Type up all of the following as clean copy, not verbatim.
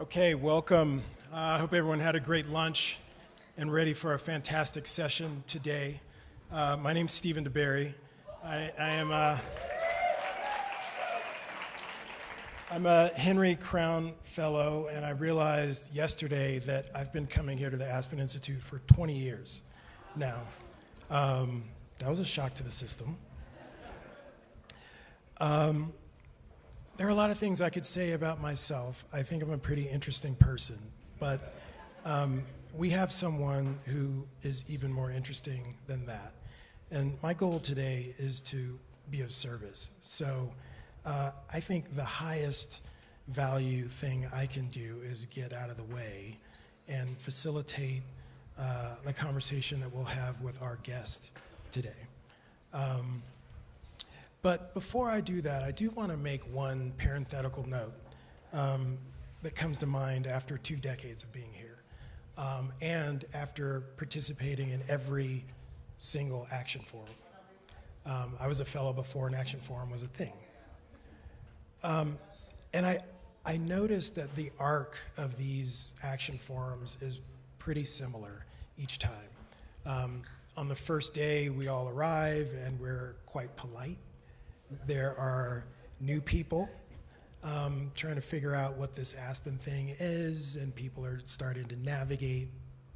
Okay, welcome. I hope everyone had a great lunch and ready for a fantastic session today. My name's Stephen DeBerry. I'm a Henry Crown Fellow, and I realized yesterday that I've been coming here to the Aspen Institute for 20 years now. That was a shock to the system. There are a lot of things I could say about myself. I think I'm a pretty interesting person, but we have someone who is even more interesting than that. And my goal today is to be of service. So I think the highest value thing I can do is get out of the way and facilitate the conversation that we'll have with our guest today. But before I do that, I do want to make one parenthetical note that comes to mind after 2 decades of being here and after participating in every single action forum. I was a fellow before an action forum was a thing. And I noticed that the arc of these action forums is pretty similar each time. On the first day, we all arrive and we're quite polite. There are new people trying to figure out what this Aspen thing is, and people are starting to navigate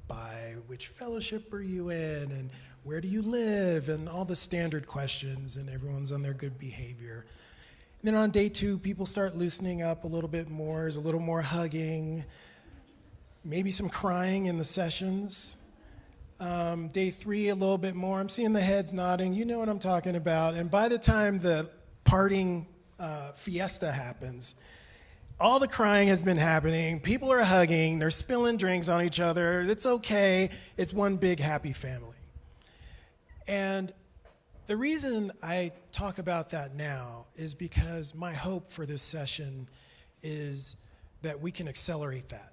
by which fellowship are you in, and where do you live, and all the standard questions, and everyone's on their good behavior. And then on day 2, people start loosening up a little bit more. There's a little more hugging, maybe some crying in the sessions. Day 3, a little bit more. I'm seeing the heads nodding. You know what I'm talking about. And by the time the parting fiesta happens, all the crying has been happening. People are hugging. They're spilling drinks on each other. It's okay. It's one big happy family. And the reason I talk about that now is because my hope for this session is that we can accelerate that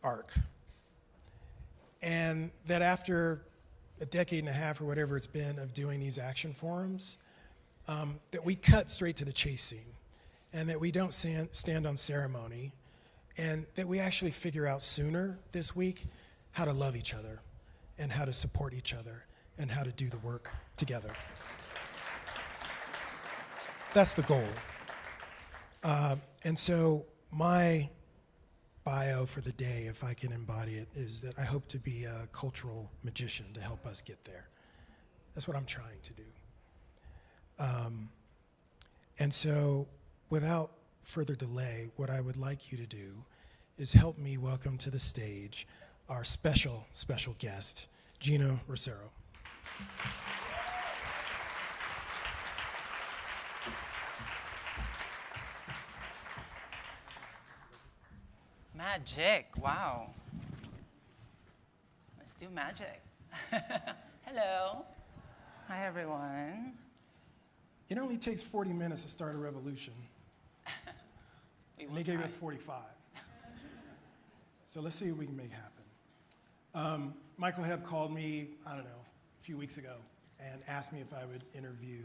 arc. And that after a decade and a half or whatever it's been of doing these action forums, that we cut straight to the chase scene, and that we don't stand on ceremony, and that we actually figure out sooner this week how to love each other, and how to support each other, and how to do the work together. That's the goal. And so my bio for the day, if I can embody it, is that I hope to be a cultural magician to help us get there. That's what I'm trying to do. And so without further delay, what I would like you to do is help me welcome to the stage our special, special guest, Gina Rocero. Magic, wow. Let's do magic. Hello. Hi, everyone. It only takes 40 minutes to start a revolution. And they gave us 45. So let's see what we can make happen. Michael Hebb called me, I don't know, a few weeks ago and asked me if I would interview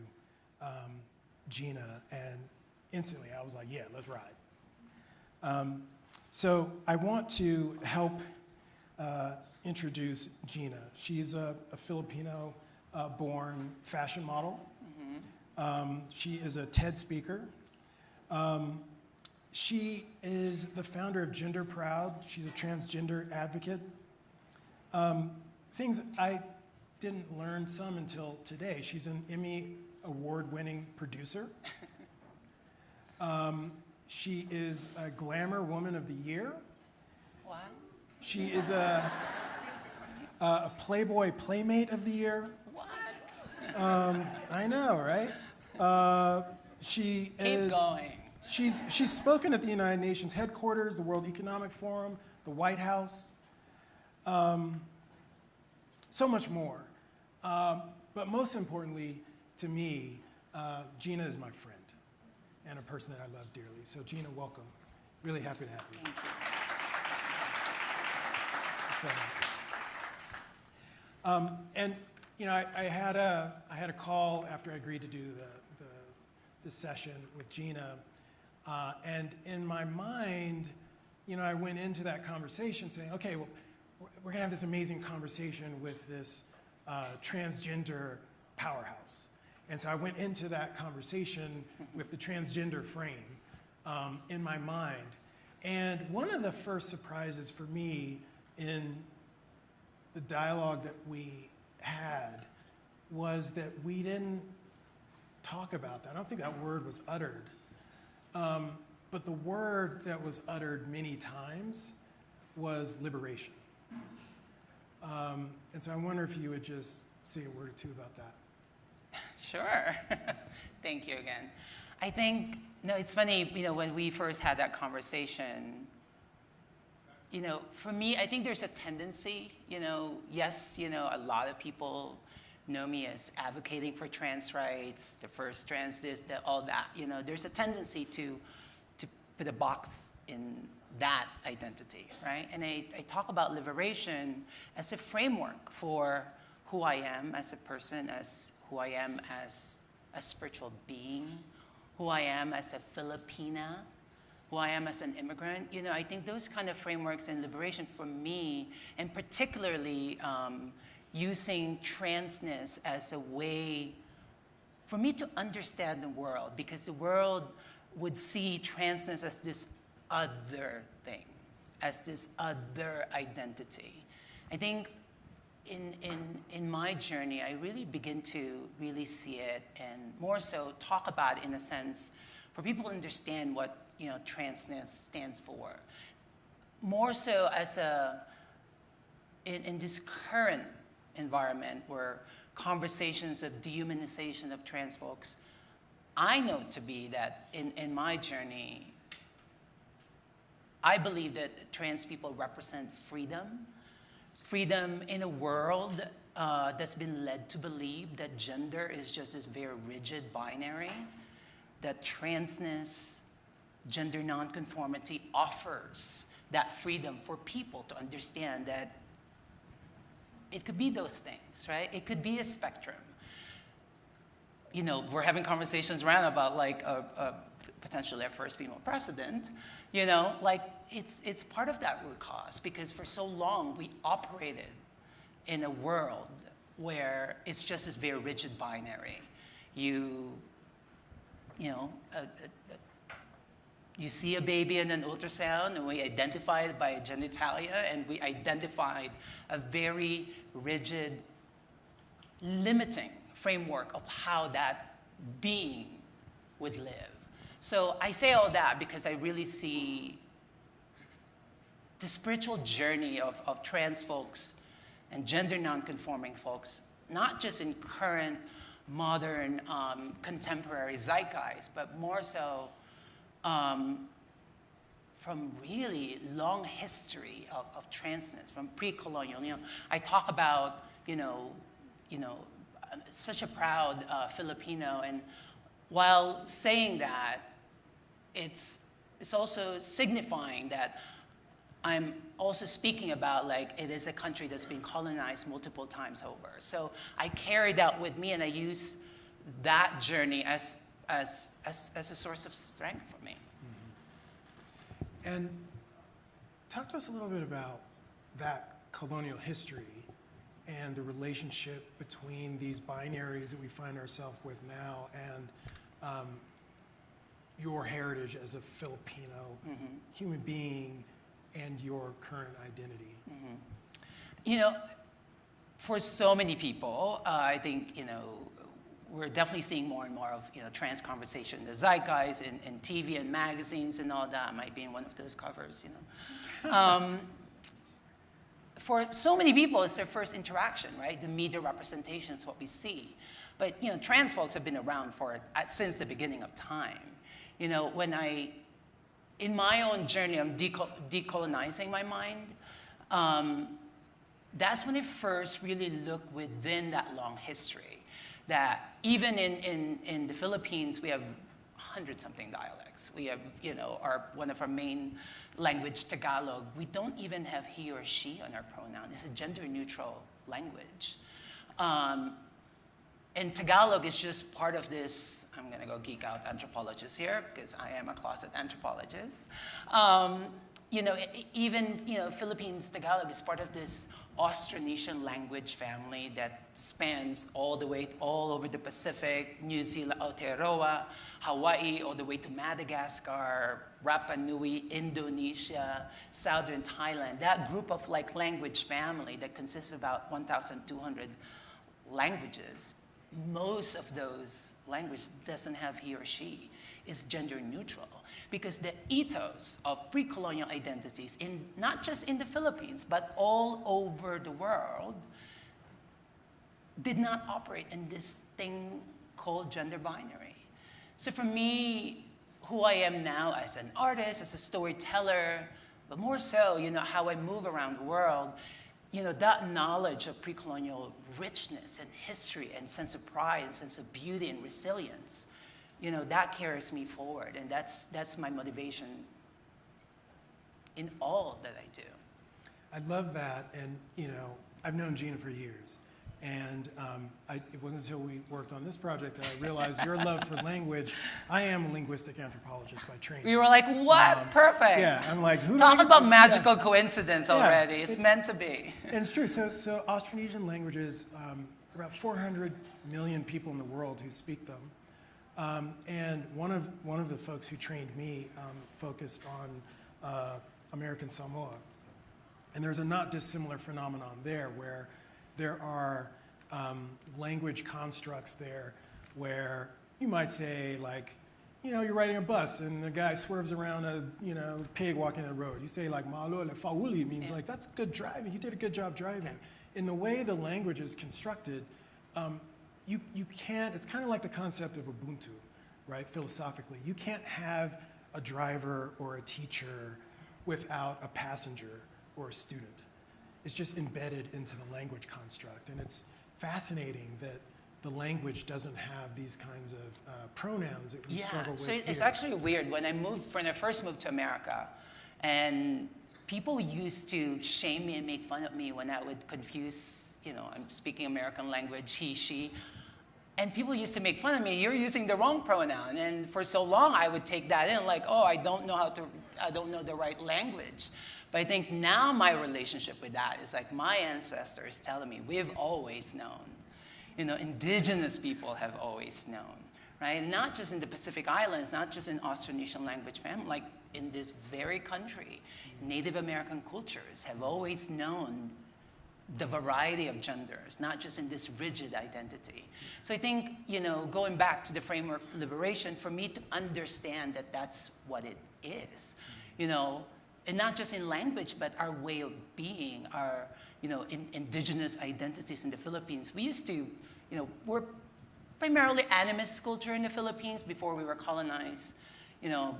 Gina, and instantly I was like, yeah, let's ride. So I want to help introduce Gina. She's a Filipino-born fashion model. She is a TED speaker. She is the founder of Gender Proud. She's a transgender advocate. Things I didn't learn some until today. She's an Emmy award-winning producer. She is a Glamour Woman of the Year. What? She is a Playboy Playmate of the Year. What? I know, right? Keep going. She's spoken at the United Nations headquarters, the World Economic Forum, the White House, so much more. But most importantly, to me, Gina is my friend and a person that I love dearly. So Gina, welcome. Really happy to have you. Thank you. And you know, I had a call after I agreed to do the session with Gina, and in my mind, I went into that conversation saying, okay, well, we're gonna have this amazing conversation with this transgender powerhouse. And so I went into that conversation with the transgender frame in my mind. And one of the first surprises for me in the dialogue that we had was that we didn't talk about that. I don't think that word was uttered. But the word that was uttered many times was liberation. And so I wonder if you would just say a word or two about that. Sure. Thank you again. I think, it's funny, when we first had that conversation, for me, I think there's a tendency, yes, a lot of people know me as advocating for trans rights, the first trans this, all that, there's a tendency to put a box in that identity, right? And I talk about liberation as a framework for who I am as a person, as who I am as a spiritual being, who I am as a Filipina, who I am as an immigrant. I think those kind of frameworks in liberation for me, and particularly using transness as a way for me to understand the world, because the world would see transness as this other thing, as this other identity. I think in my journey, I really begin to really see it, and more so talk about it in a sense for people to understand what transness stands for. More so as in this current environment where conversations of dehumanization of trans folks, I know to be that in my journey, I believe that trans people represent freedom. Freedom in a world that's been led to believe that gender is just this very rigid binary, that transness, gender nonconformity offers that freedom for people to understand that it could be those things, right? It could be a spectrum. We're having conversations around about like potentially our first female president, it's part of that root cause, because for so long we operated in a world where it's just this very rigid binary. You see a baby in an ultrasound, and we identify it by genitalia, and we identified a very rigid, limiting framework of how that being would live. So I say all that because I really see the spiritual journey of trans folks and gender nonconforming folks, not just in current, modern, contemporary zeitgeist, but more so from really long history of transness, from pre-colonial. I talk about, such a proud Filipino, and while saying that, it's also signifying that I'm also speaking about like it is a country that's been colonized multiple times over. So I carry that with me, and I use that journey as a source of strength for me. Mm-hmm. And talk to us a little bit about that colonial history and the relationship between these binaries that we find ourselves with now and your heritage as a Filipino human being and your current identity. For so many people, I think, we're definitely seeing more and more of, trans conversation in the zeitgeist, in TV and magazines and all that. I might be in one of those covers, For so many people, it's their first interaction, right? The media representation is what we see. But, trans folks have been around since the beginning of time. In my own journey, I'm decolonizing my mind. That's when I first really looked within that long history. That even in the Philippines, we have 100-something dialects. We have, one of our main language, Tagalog. We don't even have he or she on our pronoun. It's a gender-neutral language. And Tagalog is just part of this, I'm gonna go geek out anthropologist here, because I am a closet anthropologist. even, Philippines Tagalog is part of this Austronesian language family that spans all over the Pacific, New Zealand, Aotearoa, Hawaii, all the way to Madagascar, Rapa Nui, Indonesia, southern Thailand. That group of language family that consists of about 1,200 languages, most of those languages doesn't have he or she. Is gender neutral, because the ethos of pre-colonial identities, not just in the Philippines, but all over the world, did not operate in this thing called gender binary. So for me, who I am now as an artist, as a storyteller, but more so, how I move around the world, that knowledge of pre-colonial richness and history and sense of pride and sense of beauty and resilience, that carries me forward, and that's my motivation in all that I do. I love that, and I've known Gina for years, and it wasn't until we worked on this project that I realized your love for language. I am a linguistic anthropologist by training. We were like, what? Perfect. Yeah, I'm like, who? Talk about magical coincidence already. It's meant to be. And it's true. So Austronesian languages, about 400 million people in the world who speak them. And one of the folks who trained me focused on American Samoa. And there's a not dissimilar phenomenon there where there are language constructs there where you might say, you're riding a bus and the guy swerves around a pig walking the road. You say malo le fauli means that's good driving. You did a good job driving. In the way the language is constructed, you can't, it's kind of like the concept of Ubuntu, right, philosophically. You can't have a driver or a teacher without a passenger or a student. It's just embedded into the language construct. And it's fascinating that the language doesn't have these kinds of pronouns that we struggle with. So it's here. actually weird. When I first moved to America, and people used to shame me and make fun of me when I would confuse, I'm speaking American language, he, she. And people used to make fun of me, you're using the wrong pronoun. And for so long, I would take that in I don't know the right language. But I think now my relationship with that is my ancestors telling me, we've always known. Indigenous people have always known, right? And not just in the Pacific Islands, not just in Austronesian language family, in this very country, Native American cultures have always known the variety of genders, not just in this rigid identity. So I think, going back to the framework of liberation, for me to understand that that's what it is, and not just in language, but our way of being, our, indigenous identities in the Philippines. We used to, we're primarily animist culture in the Philippines before we were colonized,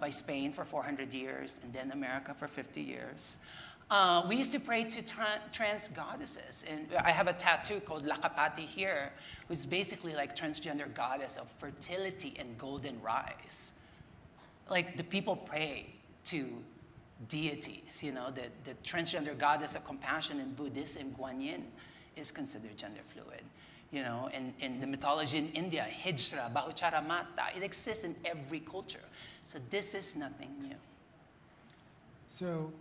by Spain for 400 years, and then America for 50 years. We used to pray to trans goddesses. And I have a tattoo called Lakapati here, who's basically transgender goddess of fertility and golden rise. The people pray to deities, the transgender goddess of compassion in Buddhism, Guanyin, is considered gender fluid. And in the mythology in India, Hijra, Bahuchara Mata, it exists in every culture. So this is nothing new. So,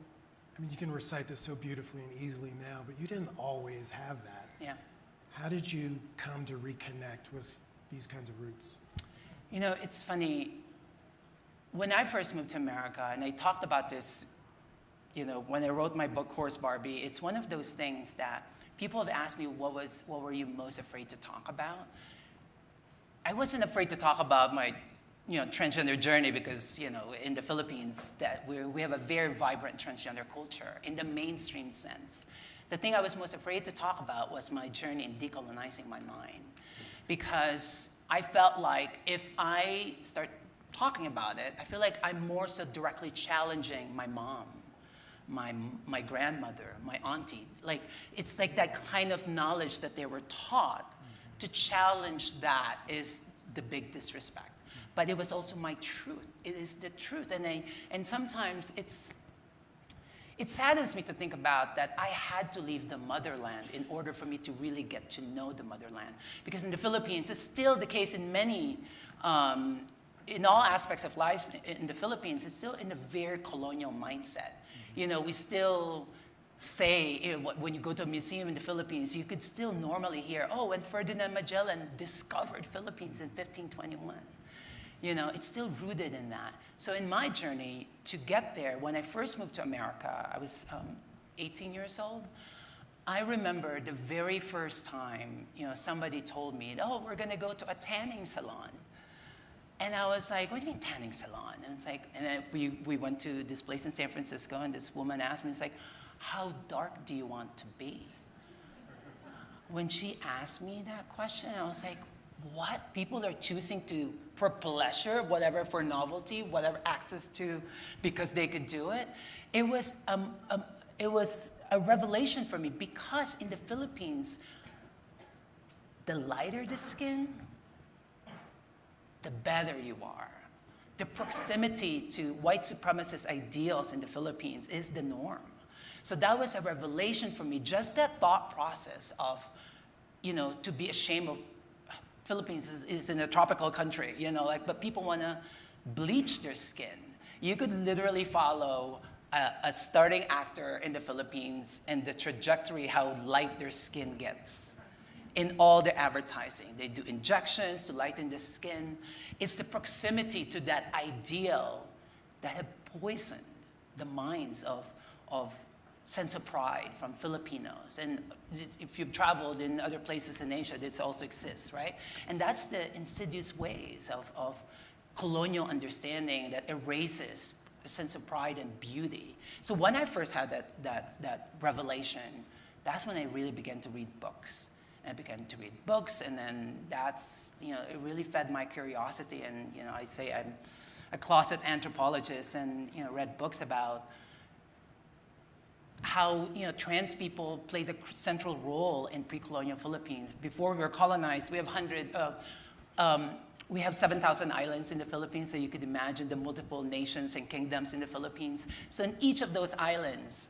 you can recite this so beautifully and easily now, but you didn't always have that. Yeah. How did you come to reconnect with these kinds of roots? It's funny. When I first moved to America, and I talked about this, when I wrote my book, Horse Barbie, it's one of those things that people have asked me, what were you most afraid to talk about? I wasn't afraid to talk about my transgender journey because, in the Philippines, that we have a very vibrant transgender culture in the mainstream sense. The thing I was most afraid to talk about was my journey in decolonizing my mind. Because I felt like if I start talking about it, I feel like I'm more so directly challenging my mom, my grandmother, my auntie. It's that kind of knowledge that they were taught. To challenge that is the big disrespect. But it was also my truth. It is the truth. And sometimes it saddens me to think about that I had to leave the motherland in order for me to really get to know the motherland. Because in the Philippines, it's still the case in many, in all aspects of life in the Philippines, it's still in a very colonial mindset. You know, we still say, you know, when you go to a museum in the Philippines, you could still normally hear, oh, when Ferdinand Magellan discovered Philippines in 1521. You know, it's still rooted in that. So in my journey to get there, when I first moved to America, I was 18 years old. I remember the very first time, you know, somebody told me, oh, we're gonna go to a tanning salon. And I was like, what do you mean tanning salon? And it's like, and then we went to this place in San Francisco, and this woman asked me, it's like, how dark do you want to be? When she asked me that question, I was like, what? People are choosing to, for pleasure, whatever, for novelty, whatever, access to, because they could do it. It was a revelation for me, because in the Philippines, the lighter the skin, the better you are. The proximity to white supremacist ideals in the Philippines is the norm. So that was a revelation for me, just that thought process of, you know, to be ashamed of, Philippines is in a tropical country, you know, like, but people want to bleach their skin. You could literally follow a starting actor in the Philippines and the trajectory, how light their skin gets in all their advertising. They do injections to lighten the skin. It's the proximity to that ideal that had poisoned the minds of sense of pride from Filipinos. And if you've traveled in other places in Asia, this also exists, right? And that's the insidious ways of colonial understanding that erases a sense of pride and beauty. So when I first had that revelation, that's when I really began to read books. And I began to read books, and then that's, you know, it really fed my curiosity. And, you know, I say I'm a closet anthropologist, and, you know, read books about how, you know, trans people played a central role in pre-colonial Philippines. Before we were colonized, we have 7,000 islands in the Philippines, so you could imagine the multiple nations and kingdoms in the Philippines. So in each of those islands,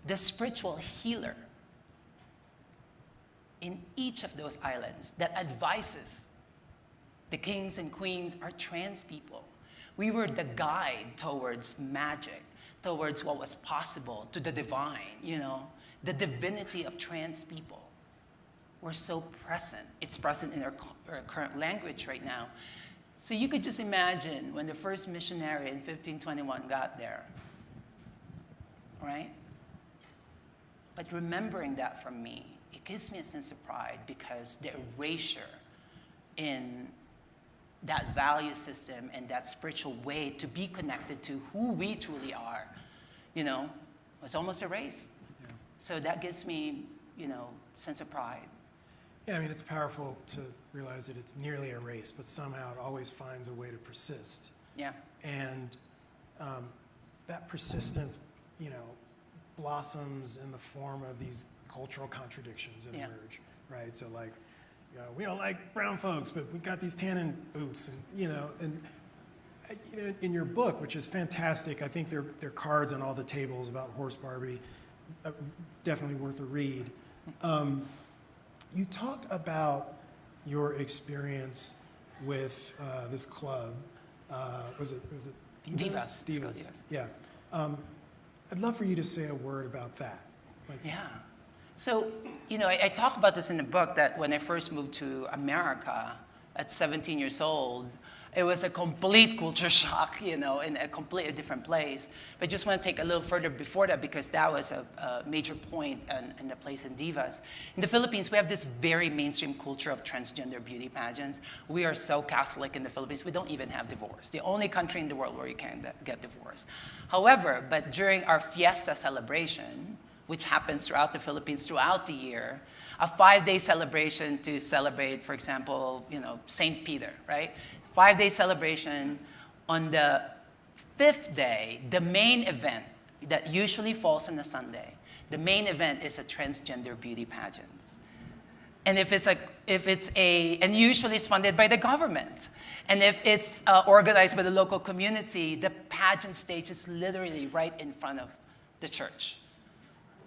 the spiritual healer in each of those islands that advises the kings and queens are trans people. We were the guide towards magic, towards what was possible, to the divine, you know. The divinity of trans people were so present. It's present in our current language right now. So you could just imagine when the first missionary in 1521 got there, right? But remembering that from me, it gives me a sense of pride, because the erasure in that value system and that spiritual way to be connected to who we truly are, you know, was almost erased. Yeah. So that gives me, you know, sense of pride. Yeah, I mean, it's powerful to realize that it's nearly erased, but somehow it always finds a way to persist. Yeah. And that persistence, you know, blossoms in the form of these cultural contradictions that emerge, right? So, like, you know, we don't like brown folks, but we got these tannin boots, and you know, in your book, which is fantastic, I think there are cards on all the tables about Horse Barbie, definitely worth a read. You talk about your experience with this club. Was it Divas? Divas. Yeah. I'd love for you to say a word about that. Like, yeah. So, you know, I talk about this in the book, that when I first moved to America at 17 years old, it was a complete culture shock, you know, in a completely different place. But I just want to take a little further before that, because that was a major point in the place in Divas. In the Philippines, we have this very mainstream culture of transgender beauty pageants. We are so Catholic in the Philippines, we don't even have divorce. The only country in the world where you can get divorced. However, but during our fiesta celebration, which happens throughout the Philippines throughout the year, a 5-day celebration to celebrate, for example, you know, St. Peter, right? 5-day celebration. On the 5th day, the main event that usually falls on a Sunday, the main event is a transgender beauty pageant. And and usually it's funded by the government. And if it's organized by the local community, the pageant stage is literally right in front of the church.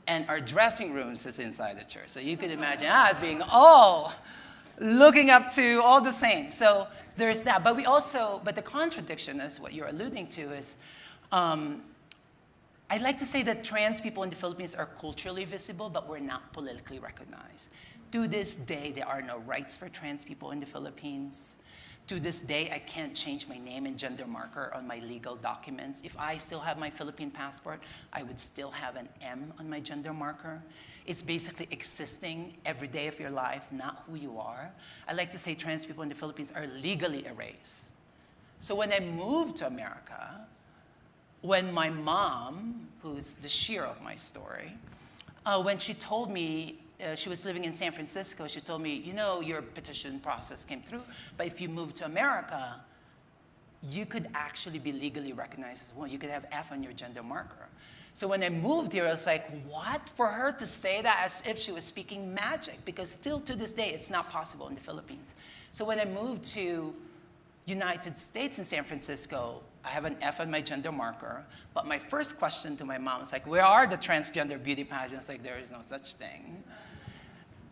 And our dressing rooms is inside the church. So you could imagine us being all looking up to all the saints. So there's that. But the contradiction is what you're alluding to is I'd like to say that trans people in the Philippines are culturally visible, but we're not politically recognized. To this day, there are no rights for trans people in the Philippines. To this day, I can't change my name and gender marker on my legal documents. If I still have my Philippine passport, I would still have an M on my gender marker. It's basically existing every day of your life, not who you are. I like to say trans people in the Philippines are legally erased. So when I moved to America, when my mom, who's the sheer of my story, when she told me, she was living in San Francisco, she told me, you know, your petition process came through, but if you move to America, you could actually be legally recognized as a woman. You could have F on your gender marker. So when I moved here, I was like, what? For her to say that as if she was speaking magic, because still to this day, it's not possible in the Philippines. So when I moved to United States in San Francisco, I have an F on my gender marker, but my first question to my mom was like, where are the transgender beauty pageants? Like, there is no such thing.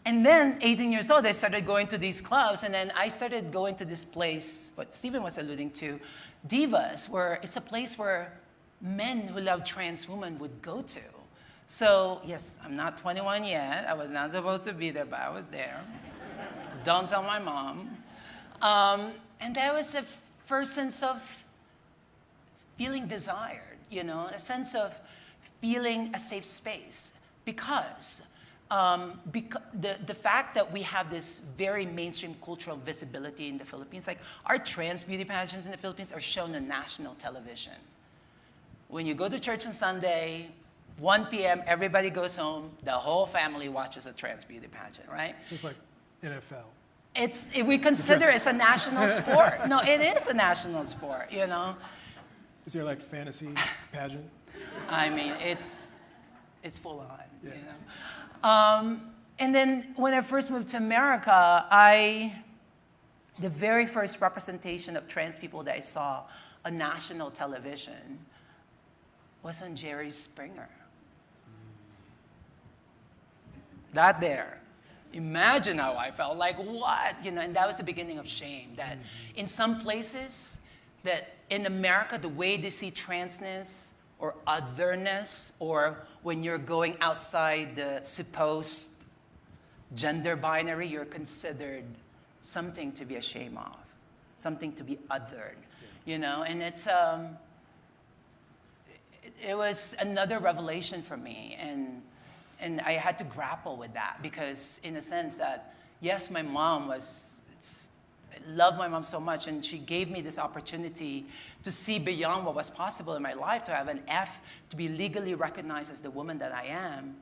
And then, 18 years old, I started going to these clubs, and then I started going to this place, what Stephen was alluding to, Divas, where it's a place where men who love trans women would go to. So, yes, I'm not 21 yet. I was not supposed to be there, but I was there. Don't tell my mom. And that was the first sense of feeling desired, you know, a sense of feeling a safe space. Because the fact that we have this very mainstream cultural visibility in the Philippines, like our trans beauty pageants in the Philippines are shown on national television. When you go to church on Sunday, 1 p.m., everybody goes home, the whole family watches a trans beauty pageant, right? So it's like NFL. We consider it's a national sport. No, it is a national sport, you know? Is there like fantasy pageant? I mean, it's full on, yeah. You know? And then when I first moved to America, the very first representation of trans people that I saw on national television was on Jerry Springer. That there. Imagine how I felt, like what? You know, and that was the beginning of shame, that in some places, that in America, the way they see transness or otherness, or when you're going outside the supposed gender binary, you're considered something to be ashamed of, something to be othered, you know? And it was another revelation for me, and I had to grapple with that, because in a sense that, yes, my mom I love my mom so much, and she gave me this opportunity to see beyond what was possible in my life, to have an F, to be legally recognized as the woman that I am.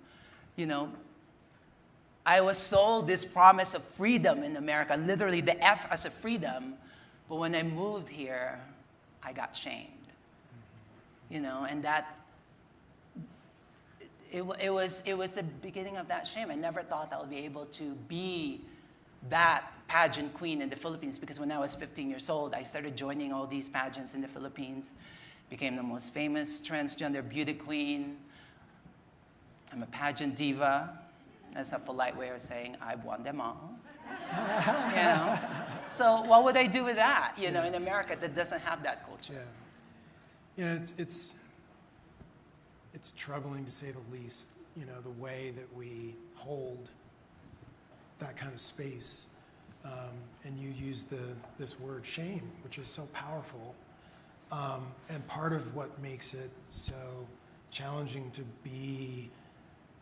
You know, I was sold this promise of freedom in America, literally the F as a freedom, but when I moved here, I got shamed. You know, and that, it was the beginning of that shame. I never thought I would be able to be that pageant queen in the Philippines, because when I was 15 years old, I started joining all these pageants in the Philippines, became the most famous transgender beauty queen. I'm a pageant diva. That's a polite way of saying I've won them all. You know? So what would I do with that, you know, in America that doesn't have that culture? Yeah. You know, it's troubling to say the least, you know, the way that we hold that kind of space. And you use this word shame, which is so powerful. And part of what makes it so challenging to be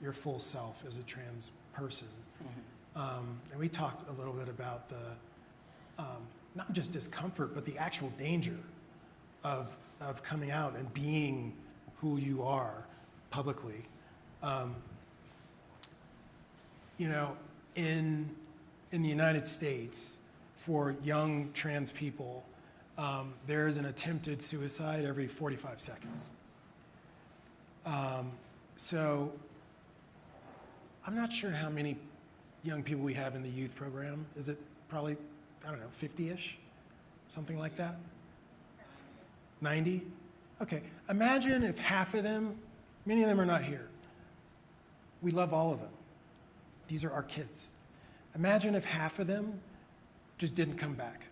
your full self as a trans person. And we talked a little bit about the, not just discomfort, but the actual danger of coming out and being who you are publicly. You know, in the United States, for young trans people, there is an attempted suicide every 45 seconds. So I'm not sure how many young people we have in the youth program. Is it probably, I don't know, 50-ish? Something like that? 90? Okay, imagine if half of them, many of them are not here. We love all of them. These are our kids. Imagine if half of them just didn't come back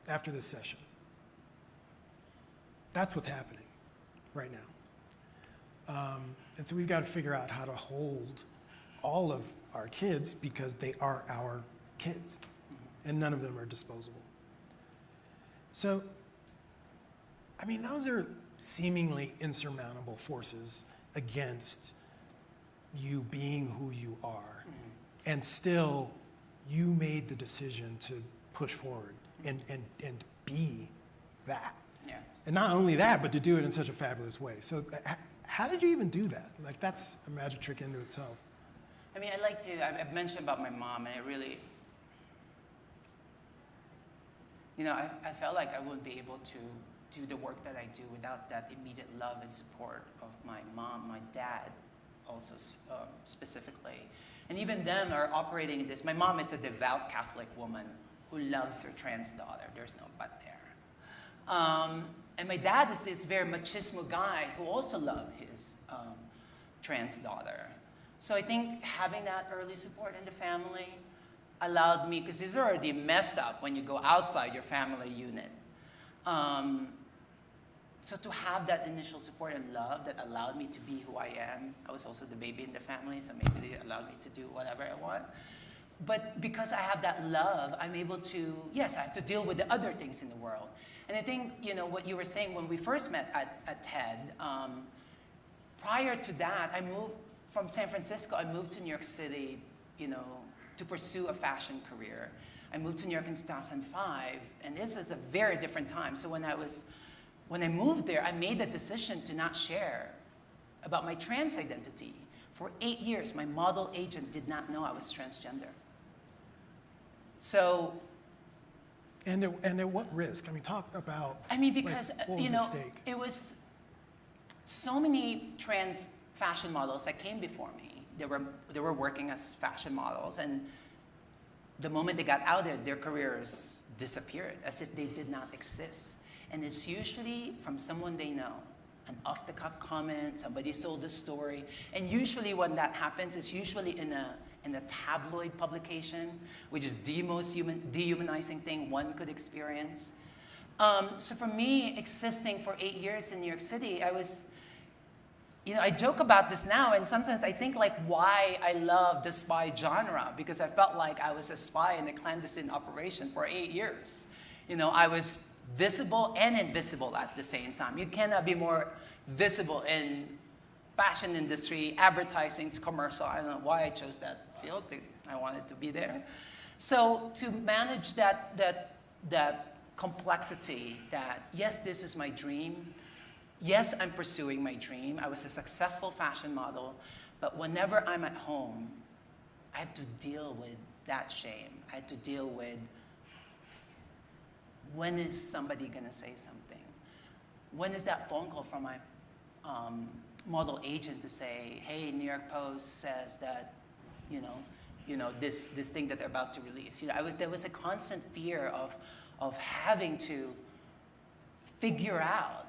after this session. That's what's happening right And so we've got to figure out how to hold all of our kids because they are our kids, and none of them are disposable. So, I mean, those are seemingly insurmountable forces against you being who you are. And still, you made the decision to push forward and be that. Yeah. And not only that, but to do it in such a fabulous way. So how did you even do that? Like, that's a magic trick into itself. I mean, I've mentioned about my mom, and it really, I felt like I wouldn't be able to do the work that I do without that immediate love and support of my mom, my dad also specifically. And even them are operating in this. My mom is a devout Catholic woman who loves her trans daughter. There's no but there. And my dad is this very machismo guy who also loved his trans daughter. So I think having that early support in the family allowed me, because it's already messed up when you go outside your family unit. So to have that initial support and love that allowed me to be who I am. I was also the baby in the family, so maybe they allowed me to do whatever I want. But because I have that love, I'm able to, yes, I have to deal with the other things in the world. And I think, what you were saying when we first met at TED, prior to that, I moved from San Francisco, I moved to New York City, to pursue a fashion career. I moved to New York in 2005, and this is a very different time. So when I moved there, I made the decision to not share about my trans identity. For 8 years, my model agent did not know I was transgender. So. And at what risk? I mean, talk about. I mean, because what was at stake? It was so many trans fashion models that came before me. They were working as fashion models, and the moment they got outed, their careers disappeared as if they did not exist. And it's usually from someone they know, an off-the-cuff comment, somebody sold a story. And usually when that happens, it's usually in a tabloid publication, which is the most dehumanizing thing one could experience. So for me, existing for 8 years in New York City, I was, I joke about this now, and sometimes I think like why I love the spy genre, because I felt like I was a spy in a clandestine operation for 8 years. I was visible and invisible at the same time. You cannot be more visible in fashion industry, advertising, commercial. I don't know why I chose that field, but I wanted to be there. So to manage that complexity that, yes, this is my dream. Yes, I'm pursuing my dream. I was a successful fashion model, but whenever I'm at home, I have to deal with that shame. I have to deal with, when is somebody gonna say something? When is that phone call from my model agent to say, hey, New York Post says that, this thing that they're about to release. There was a constant fear of having to figure out,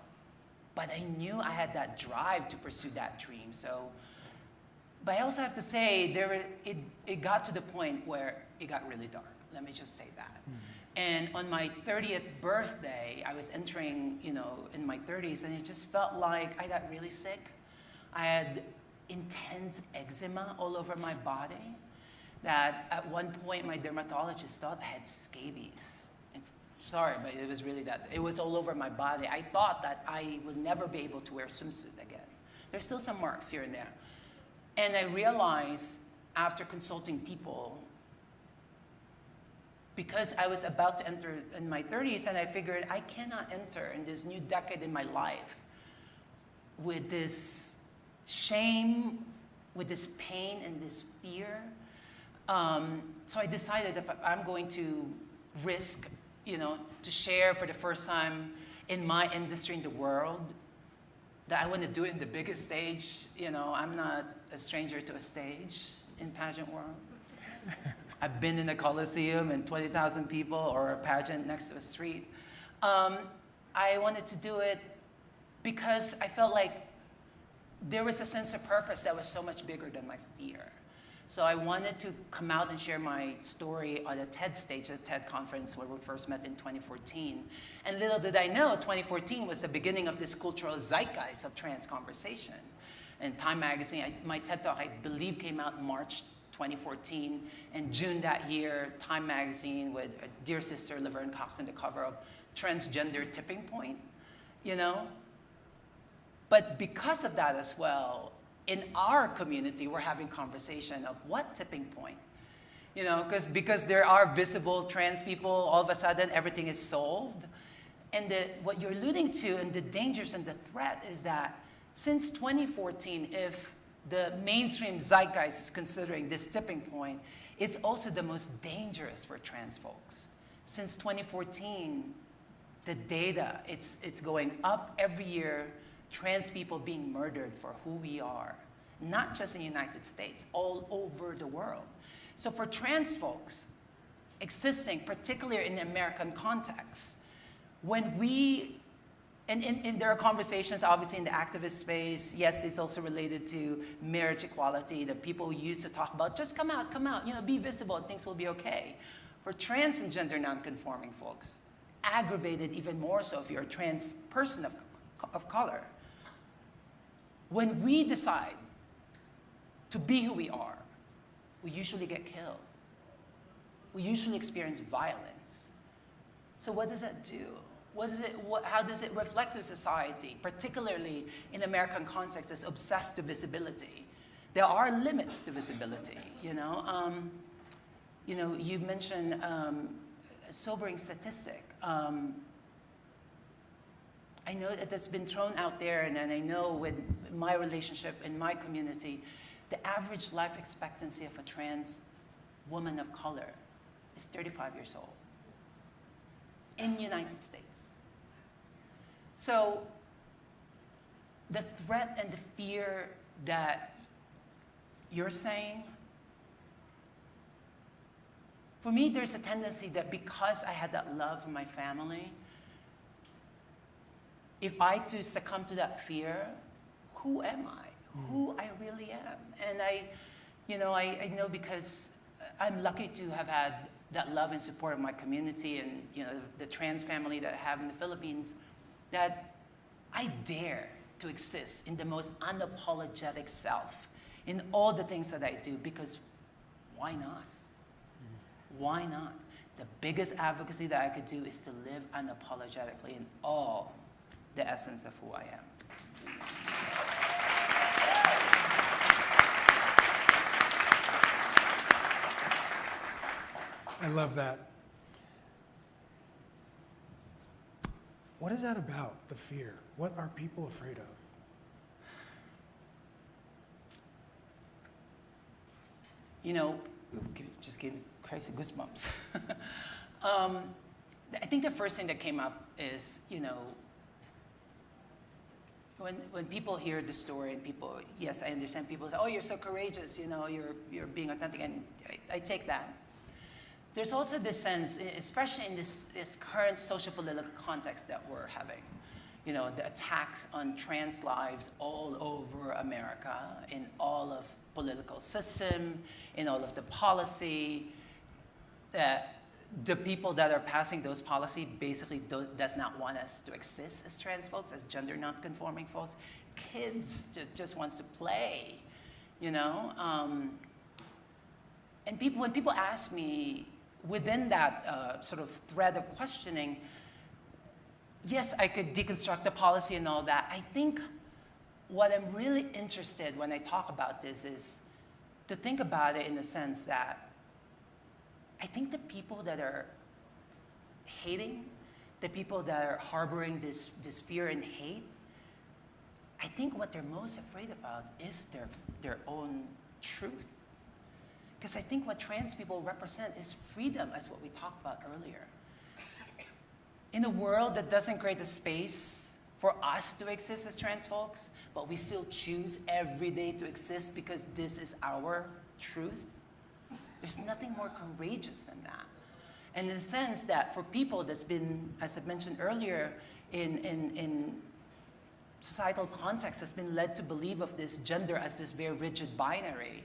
but I knew I had that drive to pursue that dream. So, but I also have to say, it got to the point where it got really dark. Let me just say that. Mm-hmm. And on my 30th birthday, I was entering, in my 30s, and it just felt like I got really sick. I had intense eczema all over my body that at one point my dermatologist thought I had scabies. Sorry, but it was really that. It was all over my body. I thought that I would never be able to wear a swimsuit again. There's still some marks here and there. And I realized after consulting people, because I was about to enter in my 30s, and I figured I cannot enter in this new decade in my life with this shame, with this pain and this fear. So I decided if I'm going to risk, to share for the first time in my industry in the world, that I want to do it in the biggest stage. I'm not a stranger to a stage in pageant world. I've been in a coliseum and 20,000 people, or a pageant next to a street. I wanted to do it because I felt like there was a sense of purpose that was so much bigger than my fear. So I wanted to come out and share my story on a TED stage, a TED conference where we first met in 2014. And little did I know, 2014 was the beginning of this cultural zeitgeist of trans conversation. And Time Magazine, my TED Talk, I believe, came out in March 2014. And June that year, Time Magazine with a dear sister, Laverne Cox, on the cover of Transgender Tipping Point, you know? But because of that as well, in our community, we're having conversation of what tipping point? You know, because there are visible trans people, all of a sudden everything is solved. And what you're alluding to and the dangers and the threat is that since 2014, if the mainstream zeitgeist is considering this tipping point, it's also the most dangerous for trans folks. Since 2014, the data, it's going up every year, trans people being murdered for who we are, not just in the United States, all over the world. So for trans folks existing, particularly in the American context, when we, and there are conversations obviously in the activist space, yes, it's also related to marriage equality that people used to talk about, just come out, you know, be visible and things will be okay. For trans and gender nonconforming folks, aggravated even more so if you're a trans person of color, when we decide to be who we are, we usually get killed. We usually experience violence. So what does that do? How does it reflect to society, particularly in American context that's obsessed to visibility? There are limits to visibility, you know? You mentioned a sobering statistic. I know that that's been thrown out there, and I know with my relationship in my community, the average life expectancy of a trans woman of color is 35 years old in the United States. So the threat and the fear that you're saying, for me, there's a tendency that because I had that love from my family, if I too succumb to that fear, who am I? Who I really am. And I know because I'm lucky to have had that love and support of my community and, you know, the trans family that I have in the Philippines, that I dare to exist in the most unapologetic self in all the things that I do, because why not? Why not? The biggest advocacy that I could do is to live unapologetically in all the essence of who I am. I love that. What is that about, the fear? What are people afraid of? You know, just gave me crazy goosebumps. I think the first thing that came up is, you know, when people hear the story and people, yes, I understand people say, oh, you're so courageous, you know, you're being authentic, and I take that. There's also this sense, especially in this current social-political context that we're having, you know, the attacks on trans lives all over America, in all of political system, in all of the policy, that the people that are passing those policies basically does not want us to exist as trans folks, as gender non-conforming folks. Kids just wants to play, you know? And when people ask me, within that sort of thread of questioning, yes, I could deconstruct the policy and all that. I think what I'm really interested when I talk about this is to think about it in the sense that I think the people that are hating, the people that are harboring this fear and hate, I think what they're most afraid about is their own truth. Because I think what trans people represent is freedom, as what we talked about earlier. In a world that doesn't create a space for us to exist as trans folks, but we still choose every day to exist because this is our truth, there's nothing more courageous than that. And in the sense that for people that's been, as I mentioned earlier, in societal context, has been led to believe of this gender as this very rigid binary,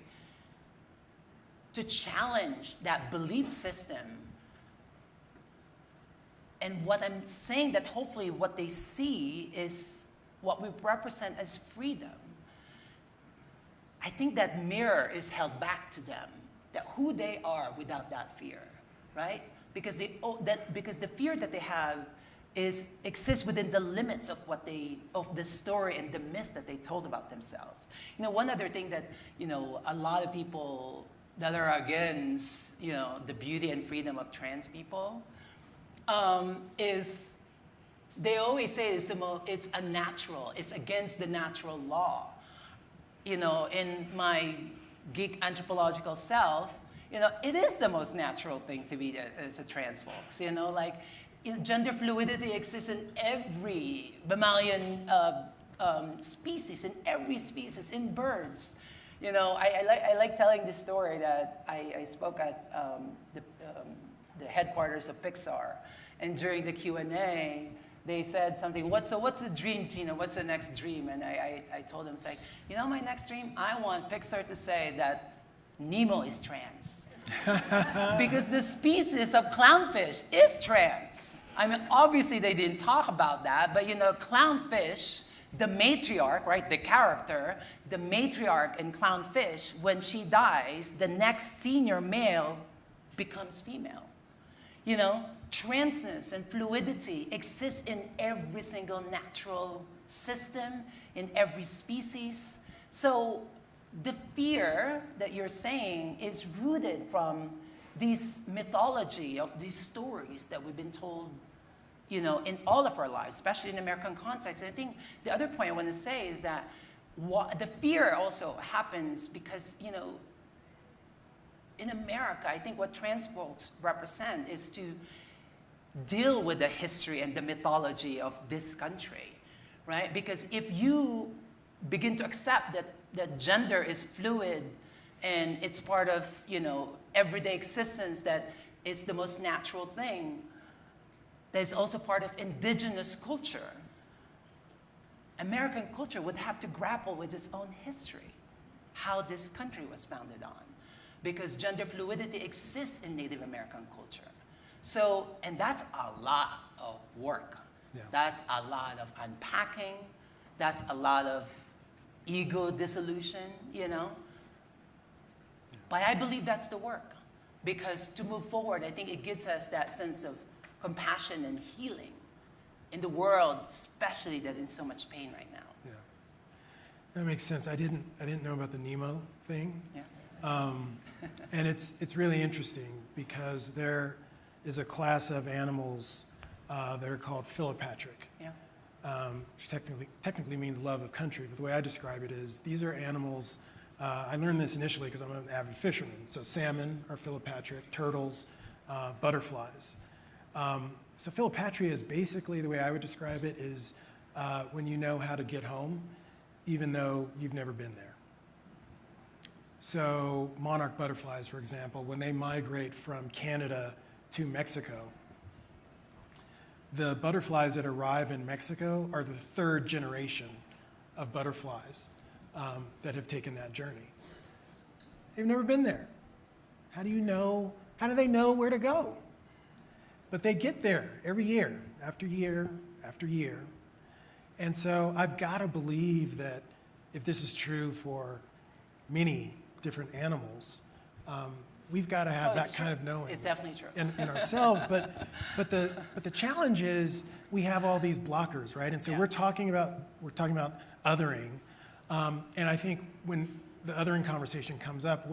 to challenge that belief system. And what I'm saying, that hopefully what they see is what we represent as freedom. I think that mirror is held back to them, that who they are without that fear, right? Because the fear that they have exists within the limits of of the story and the myth that they told about themselves. You know, one other thing that, you know, a lot of people that are against, you know, the beauty and freedom of trans people, is they always say it's unnatural, it's against the natural law. You know, in my geek anthropological self, you know, it is the most natural thing to be as a trans folks. You know, like, you know, gender fluidity exists in every mammalian species, in every species, in birds. You know, I like telling this story that I spoke at the headquarters of Pixar, and during the Q&A, they said something, what's the dream, Gina? What's the next dream? And I told them, it's like, you know, my next dream, I want Pixar to say that Nemo is trans. Because the species of clownfish is trans. I mean, obviously they didn't talk about that, but you know, clownfish, the matriarch, right, the character, the matriarch in clownfish, when she dies, the next senior male becomes female. You know, transness and fluidity exists in every single natural system, in every species. So the fear that you're saying is rooted from this mythology of these stories that we've been told, you know, in all of our lives, especially in American context. And I think the other point I want to say is that the fear also happens because, you know, in America, I think what trans folks represent is to deal with the history and the mythology of this country, right? Because if you begin to accept that gender is fluid and it's part of, you know, everyday existence, that it's the most natural thing, that is also part of indigenous culture, American culture would have to grapple with its own history, how this country was founded on. Because gender fluidity exists in Native American culture. So, and that's a lot of work. Yeah. That's a lot of unpacking. That's a lot of ego dissolution, you know? Yeah. But I believe that's the work. Because to move forward, I think it gives us that sense of compassion and healing in the world, especially that in so much pain right now. Yeah, that makes sense. I didn't know about the Nemo thing. Yeah. And it's really interesting because there is a class of animals that are called philopatric, which technically means love of country. But the way I describe it is these are animals, I learned this initially because I'm an avid fisherman. So salmon are philopatric, turtles, butterflies. So philopatria is basically, the way I would describe it, is when you know how to get home, even though you've never been there. So monarch butterflies, for example, when they migrate from Canada to Mexico, the butterflies that arrive in Mexico are the third generation of butterflies that have taken that journey. They've never been there. How do they know where to go? But they get there every year, after year, after year. And so I've got to believe that if this is true for many different animals, we've got to have that kind of knowing. It's definitely true. In ourselves, but the challenge is we have all these blockers, right? And so we're talking about othering, and I think when the othering conversation comes up,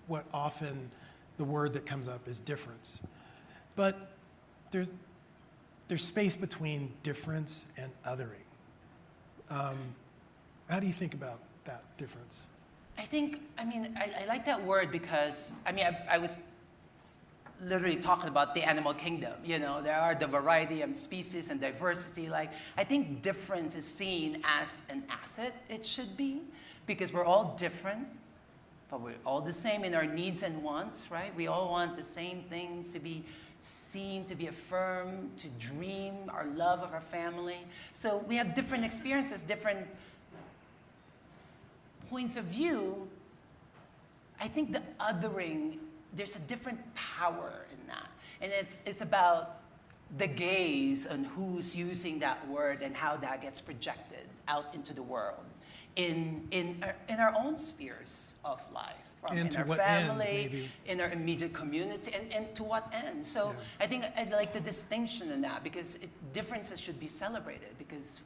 what often the word that comes up is difference. But there's space between difference and othering. How do you think about that difference? I like that word because, I was literally talking about the animal kingdom. You know, there are the variety of species and diversity. Like, I think difference is seen as an asset, it should be, because we're all different, but we're all the same in our needs and wants, right? We all want the same things, to be seen, to be affirmed, to dream our love of our family. So we have different experiences, different points of view. I think the othering, there's a different power in that. And it's about the gaze on who's using that word and how that gets projected out into the world. in our own spheres of life, And in to our what end, family, maybe? in our immediate community, and to what end? So Yeah. I think I like the distinction in that, because differences should be celebrated, because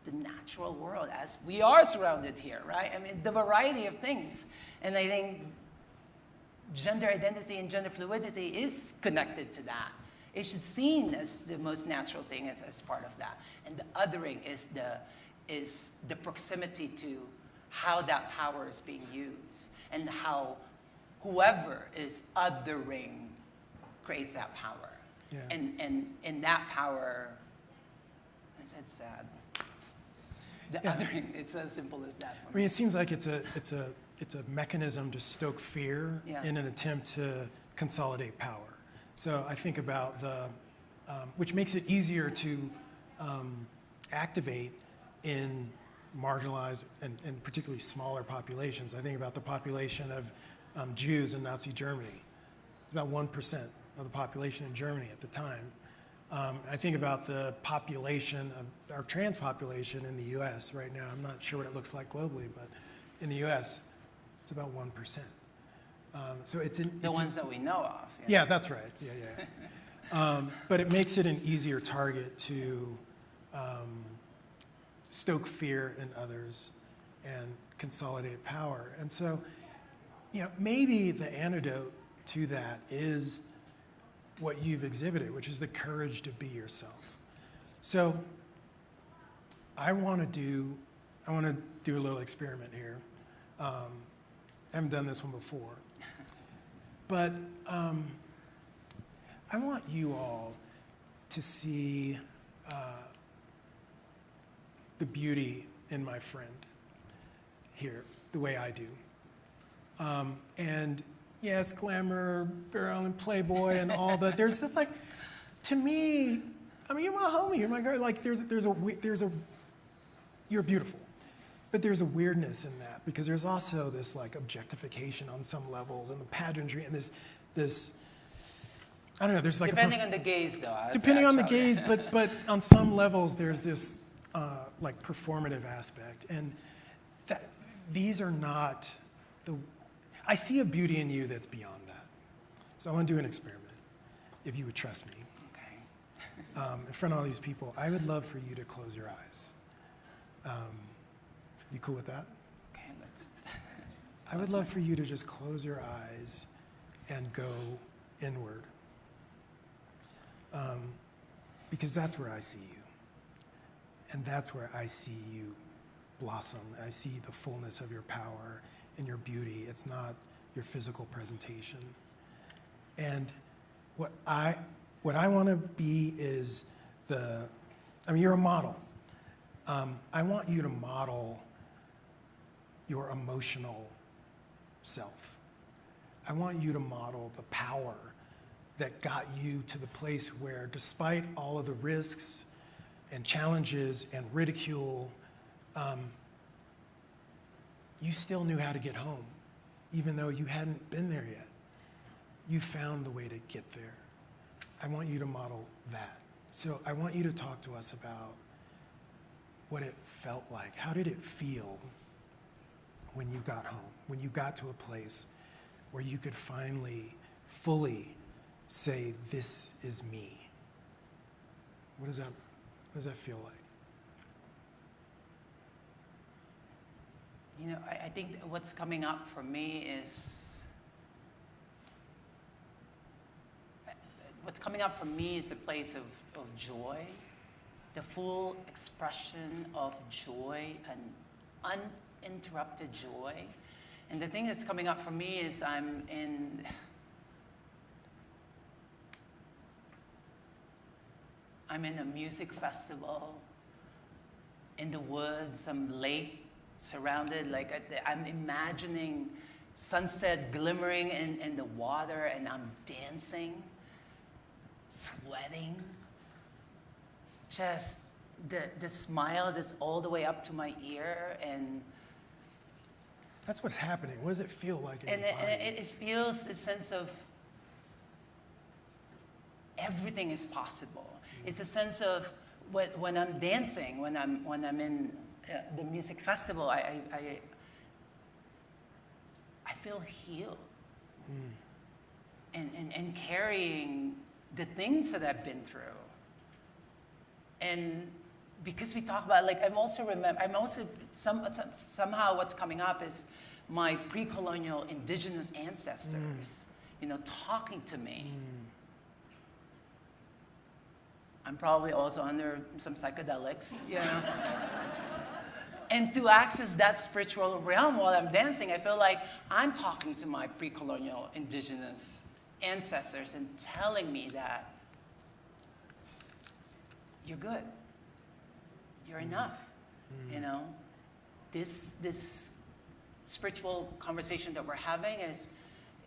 the natural world, as we are surrounded here, right? I mean, the variety of things. And I think gender identity and gender fluidity is connected to that. It should be seen as the most natural thing as part of that. And the othering is the proximity to how that power is being used, and how whoever is othering creates that power. Yeah. And that power, I said sad. The Yeah. othering, it's as simple as that for I mean, it seems like it's a mechanism to stoke fear Yeah. in an attempt to consolidate power. So I think about which makes it easier to activate in marginalized and particularly smaller populations. I think about the population of Jews in Nazi Germany, about 1% of the population in Germany at the time. I think about the population of our trans population in the US right now. I'm not sure what it looks like globally, but in the US, it's about 1%. So it's the ones that we know of. Yeah, that's right. Yeah. But it makes it an easier target to stoke fear in others and consolidate power. And so, maybe the antidote to that is what you've exhibited, which is the courage to be yourself. So I want to do a little experiment here. I haven't done this one before, but I want you all to see the beauty in my friend here, the way I do. And yes, glamour, girl, and playboy, and all that. There's this to me, I mean, you're my homie, you're my girl. Like, you're beautiful, but there's a weirdness in that, because there's also this objectification on some levels, and the pageantry, and this. I don't know. There's depending on the gaze, though. Depending on the gaze, but on some levels, there's this performative aspect, and that these are not the. I see a beauty in you that's beyond that. So I want to do an experiment, if you would trust me. Okay. In front of all these people, I would love for you to close your eyes. You cool with that? Okay, let's. I would love for you to just close your eyes and go inward. Because that's where I see you. And that's where I see you blossom. I see the fullness of your power and your beauty. It's not your physical presentation. And what I want to be is you're a model. I want you to model your emotional self. I want you to model the power that got you to the place where, despite all of the risks and challenges and ridicule, you still knew how to get home, even though you hadn't been there yet. You found the way to get there. I want you to model that. So I want you to talk to us about what it felt like. How did it feel when you got home, when you got to a place where you could finally, fully say, this is me? What does that feel like? I think what's coming up for me is a place of joy, the full expression of joy and uninterrupted joy. And the thing that's coming up for me is I'm in a music festival in the woods, some lake surrounded, I'm imagining sunset glimmering in the water, and I'm dancing, sweating, just the smile that's all the way up to my ear, and that's what's happening. What does it feel like in your body? It feels a sense of everything is possible. It's a sense of when I'm dancing, when I'm in the music festival, I feel healed. And carrying the things that I've been through. And because we talk about, like, somehow what's coming up is my pre-colonial indigenous ancestors, you know, talking to me. I'm probably also under some psychedelics, you know. And to access that spiritual realm while I'm dancing, I feel like I'm talking to my pre-colonial indigenous ancestors and telling me that you're good, you're enough, you know. This spiritual conversation that we're having is,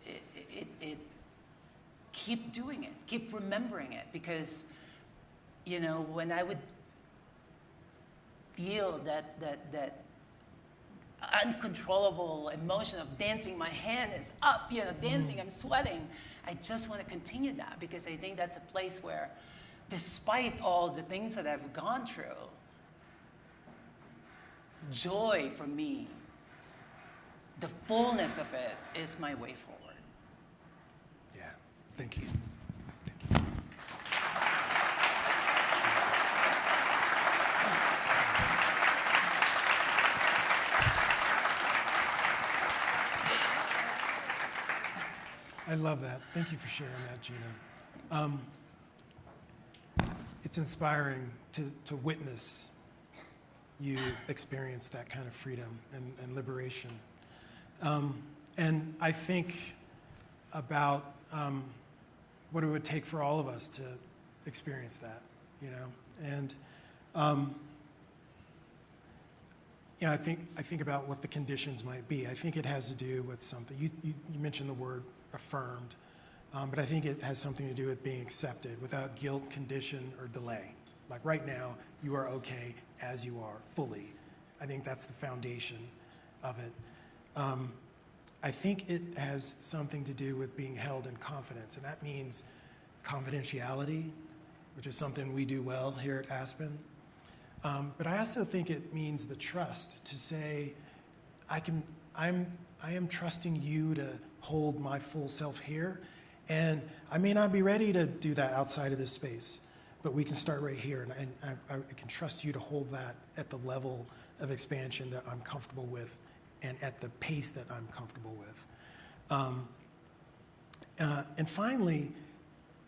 it keep doing it, keep remembering it, because, you know, when I would feel that uncontrollable emotion of dancing, my hand is up, you know, dancing, I'm sweating. I just want to continue that, because I think that's a place where, despite all the things that I've gone through, joy for me, the fullness of it, is my way forward. Yeah, thank you. I love that. Thank you for sharing that, Gina. It's inspiring to witness you experience that kind of freedom and liberation. And I think about what it would take for all of us to experience that, you know. And you know, I think about what the conditions might be. I think it has to do with something. You mentioned the word affirmed, but I think it has something to do with being accepted without guilt, condition, or delay. Like right now, you are okay as you are, fully. I think that's the foundation of it. I think it has something to do with being held in confidence, and that means confidentiality, which is something we do well here at Aspen. But I also think it means the trust to say, I am trusting you to hold my full self here, and I may not be ready to do that outside of this space, but we can start right here, and I can trust you to hold that at the level of expansion that I'm comfortable with and at the pace that I'm comfortable with. And finally,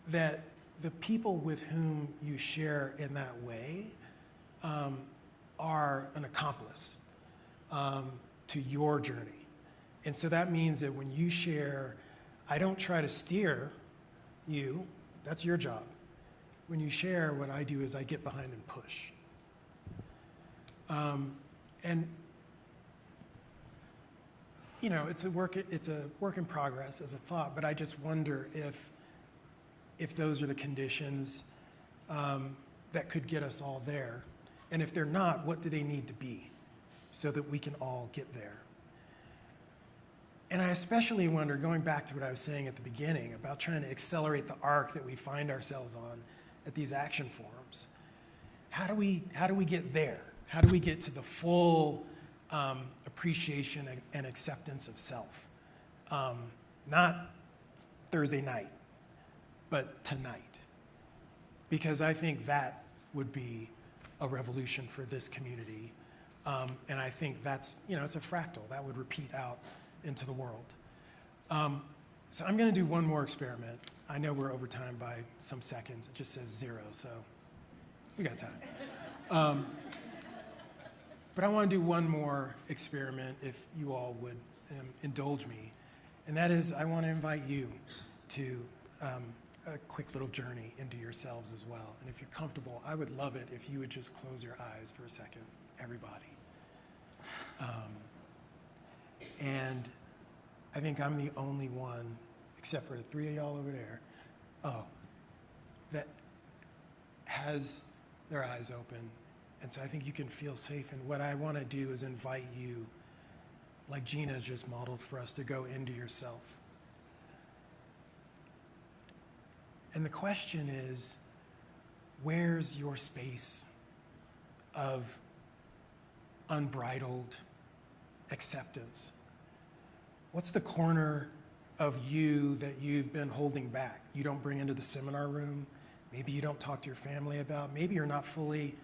that the people with whom you share in that way are an accomplice to your journey. And so that means that when you share, I don't try to steer you, that's your job. When you share, what I do is I get behind and push. And you know, it's a work in progress as a thought, but I just wonder if those are the conditions that could get us all there. And if they're not, what do they need to be so that we can all get there? And I especially wonder, going back to what I was saying at the beginning about trying to accelerate the arc that we find ourselves on at these action forums, how do we get there? How do we get to the full appreciation and acceptance of self? Not Thursday night, but tonight. Because I think that would be a revolution for this community. And I think that's, you know, it's a fractal that would repeat out into the world. So I'm gonna do one more experiment. I know we're over time by some seconds. It just says 0, so we got time. But I want to do one more experiment, if you all would indulge me. And that is, I want to invite you to a quick little journey into yourselves as well. And if you're comfortable, I would love it if you would just close your eyes for a second, everybody. And I think I'm the only one, except for the 3 of y'all over there, that has their eyes open. And so I think you can feel safe. And what I want to do is invite you, like Gina just modeled for us, to go into yourself. And the question is, where's your space of unbridled acceptance? What's the corner of you that you've been holding back? You don't bring into the seminar room. Maybe you don't talk to your family about. Maybe you're not fully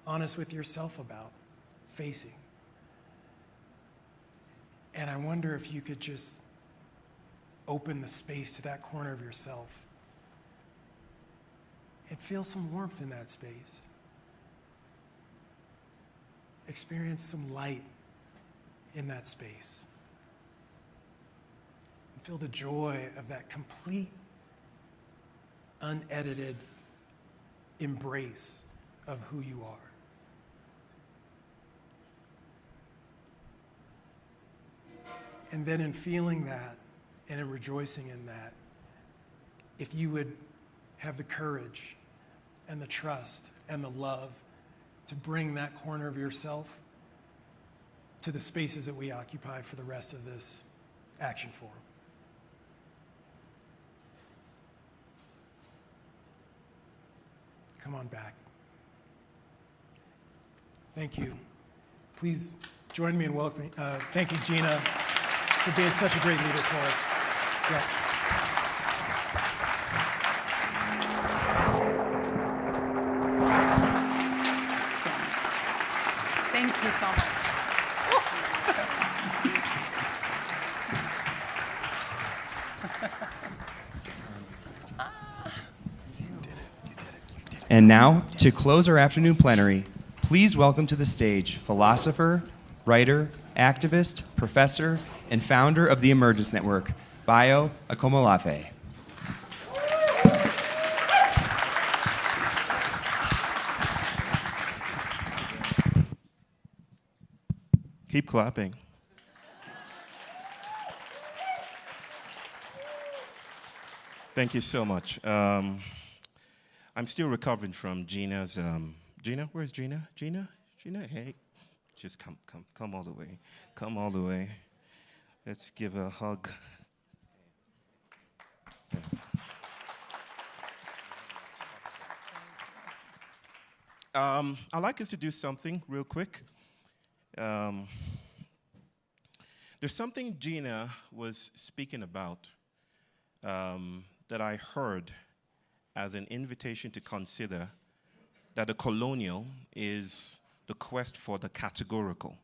honest with yourself about facing. And I wonder if you could just open the space to that corner of yourself and feel some warmth in that space. Experience some light in that space. And feel the joy of that complete, unedited embrace of who you are. And then in feeling that and in rejoicing in that, if you would have the courage and the trust and the love to bring that corner of yourself to the spaces that we occupy for the rest of this action forum. Come on back. Thank you. Please join me in welcoming, thanking Gina for being such a great leader for us. Yeah. Thank you so much. And now, to close our afternoon plenary, please welcome to the stage philosopher, writer, activist, professor, and founder of the Emergence Network, Bayo Akomolafe. Keep clapping. Thank you so much. I'm still recovering from Gina's. Gina, where's Gina? Gina, hey, just come all the way. Come all the way. Let's give a hug. I'd like us to do something real quick. There's something Gina was speaking about that I heard as an invitation to consider that the colonial is the quest for the categorical,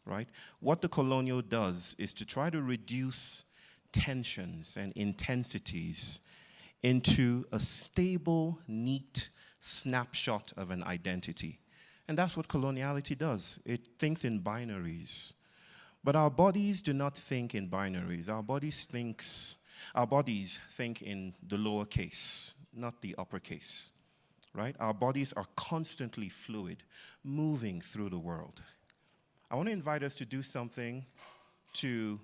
right? What the colonial does is to try to reduce tensions and intensities into a stable, neat snapshot of an identity. And that's what coloniality does. It thinks in binaries. But our bodies do not think in binaries. Our bodies think in the lowercase, not the uppercase, right? Our bodies are constantly fluid, moving through the world. I want to invite us to do something to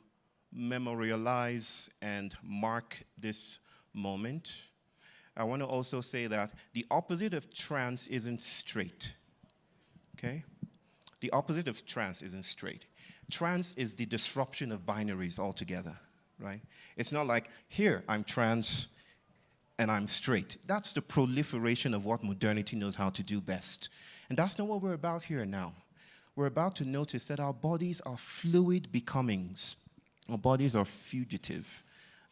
memorialize and mark this moment. I want to also say that the opposite of trans isn't straight, okay? The opposite of trans isn't straight. Trans is the disruption of binaries altogether, right? It's not like, here, I'm trans and I'm straight. That's the proliferation of what modernity knows how to do best. And that's not what we're about here now. We're about to notice that our bodies are fluid becomings. Our bodies are fugitive.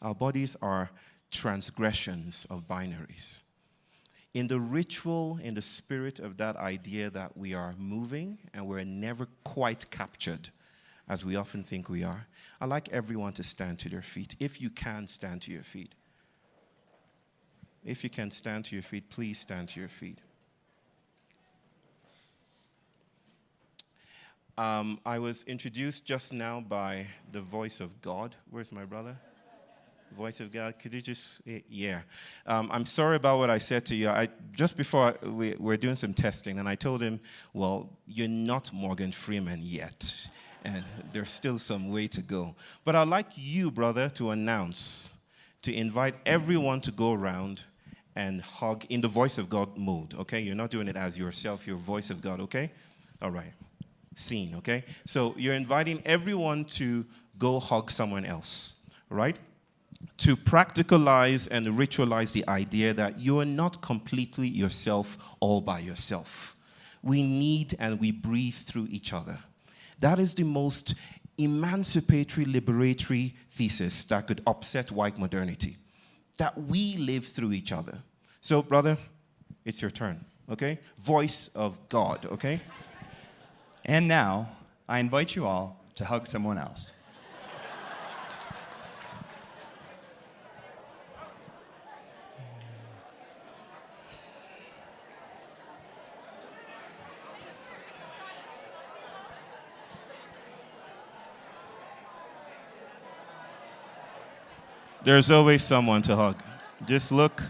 Our bodies are transgressions of binaries. In the ritual, in the spirit of that idea that we are moving and we're never quite captured, as we often think we are, I'd like everyone to stand to their feet. If you can stand to your feet. If you can stand to your feet, please stand to your feet. I was introduced just now by the voice of God. Where's my brother? Voice of God. Could you just, yeah. I'm sorry about what I said to you. Just before we were doing some testing, and I told him, well, you're not Morgan Freeman yet. And there's still some way to go. But I'd like you, brother, to announce, to invite everyone to go around and hug in the voice of God mode, okay? You're not doing it as yourself, your voice of God, okay? All right. Scene, okay? So you're inviting everyone to go hug someone else, right? To practicalize and ritualize the idea that you are not completely yourself all by yourself. We need and we breathe through each other. That is the most emancipatory, liberatory thesis that could upset white modernity. That we live through each other. So, brother, it's your turn, okay? Voice of God, okay? And now, I invite you all to hug someone else. There's always someone to hug. Just look.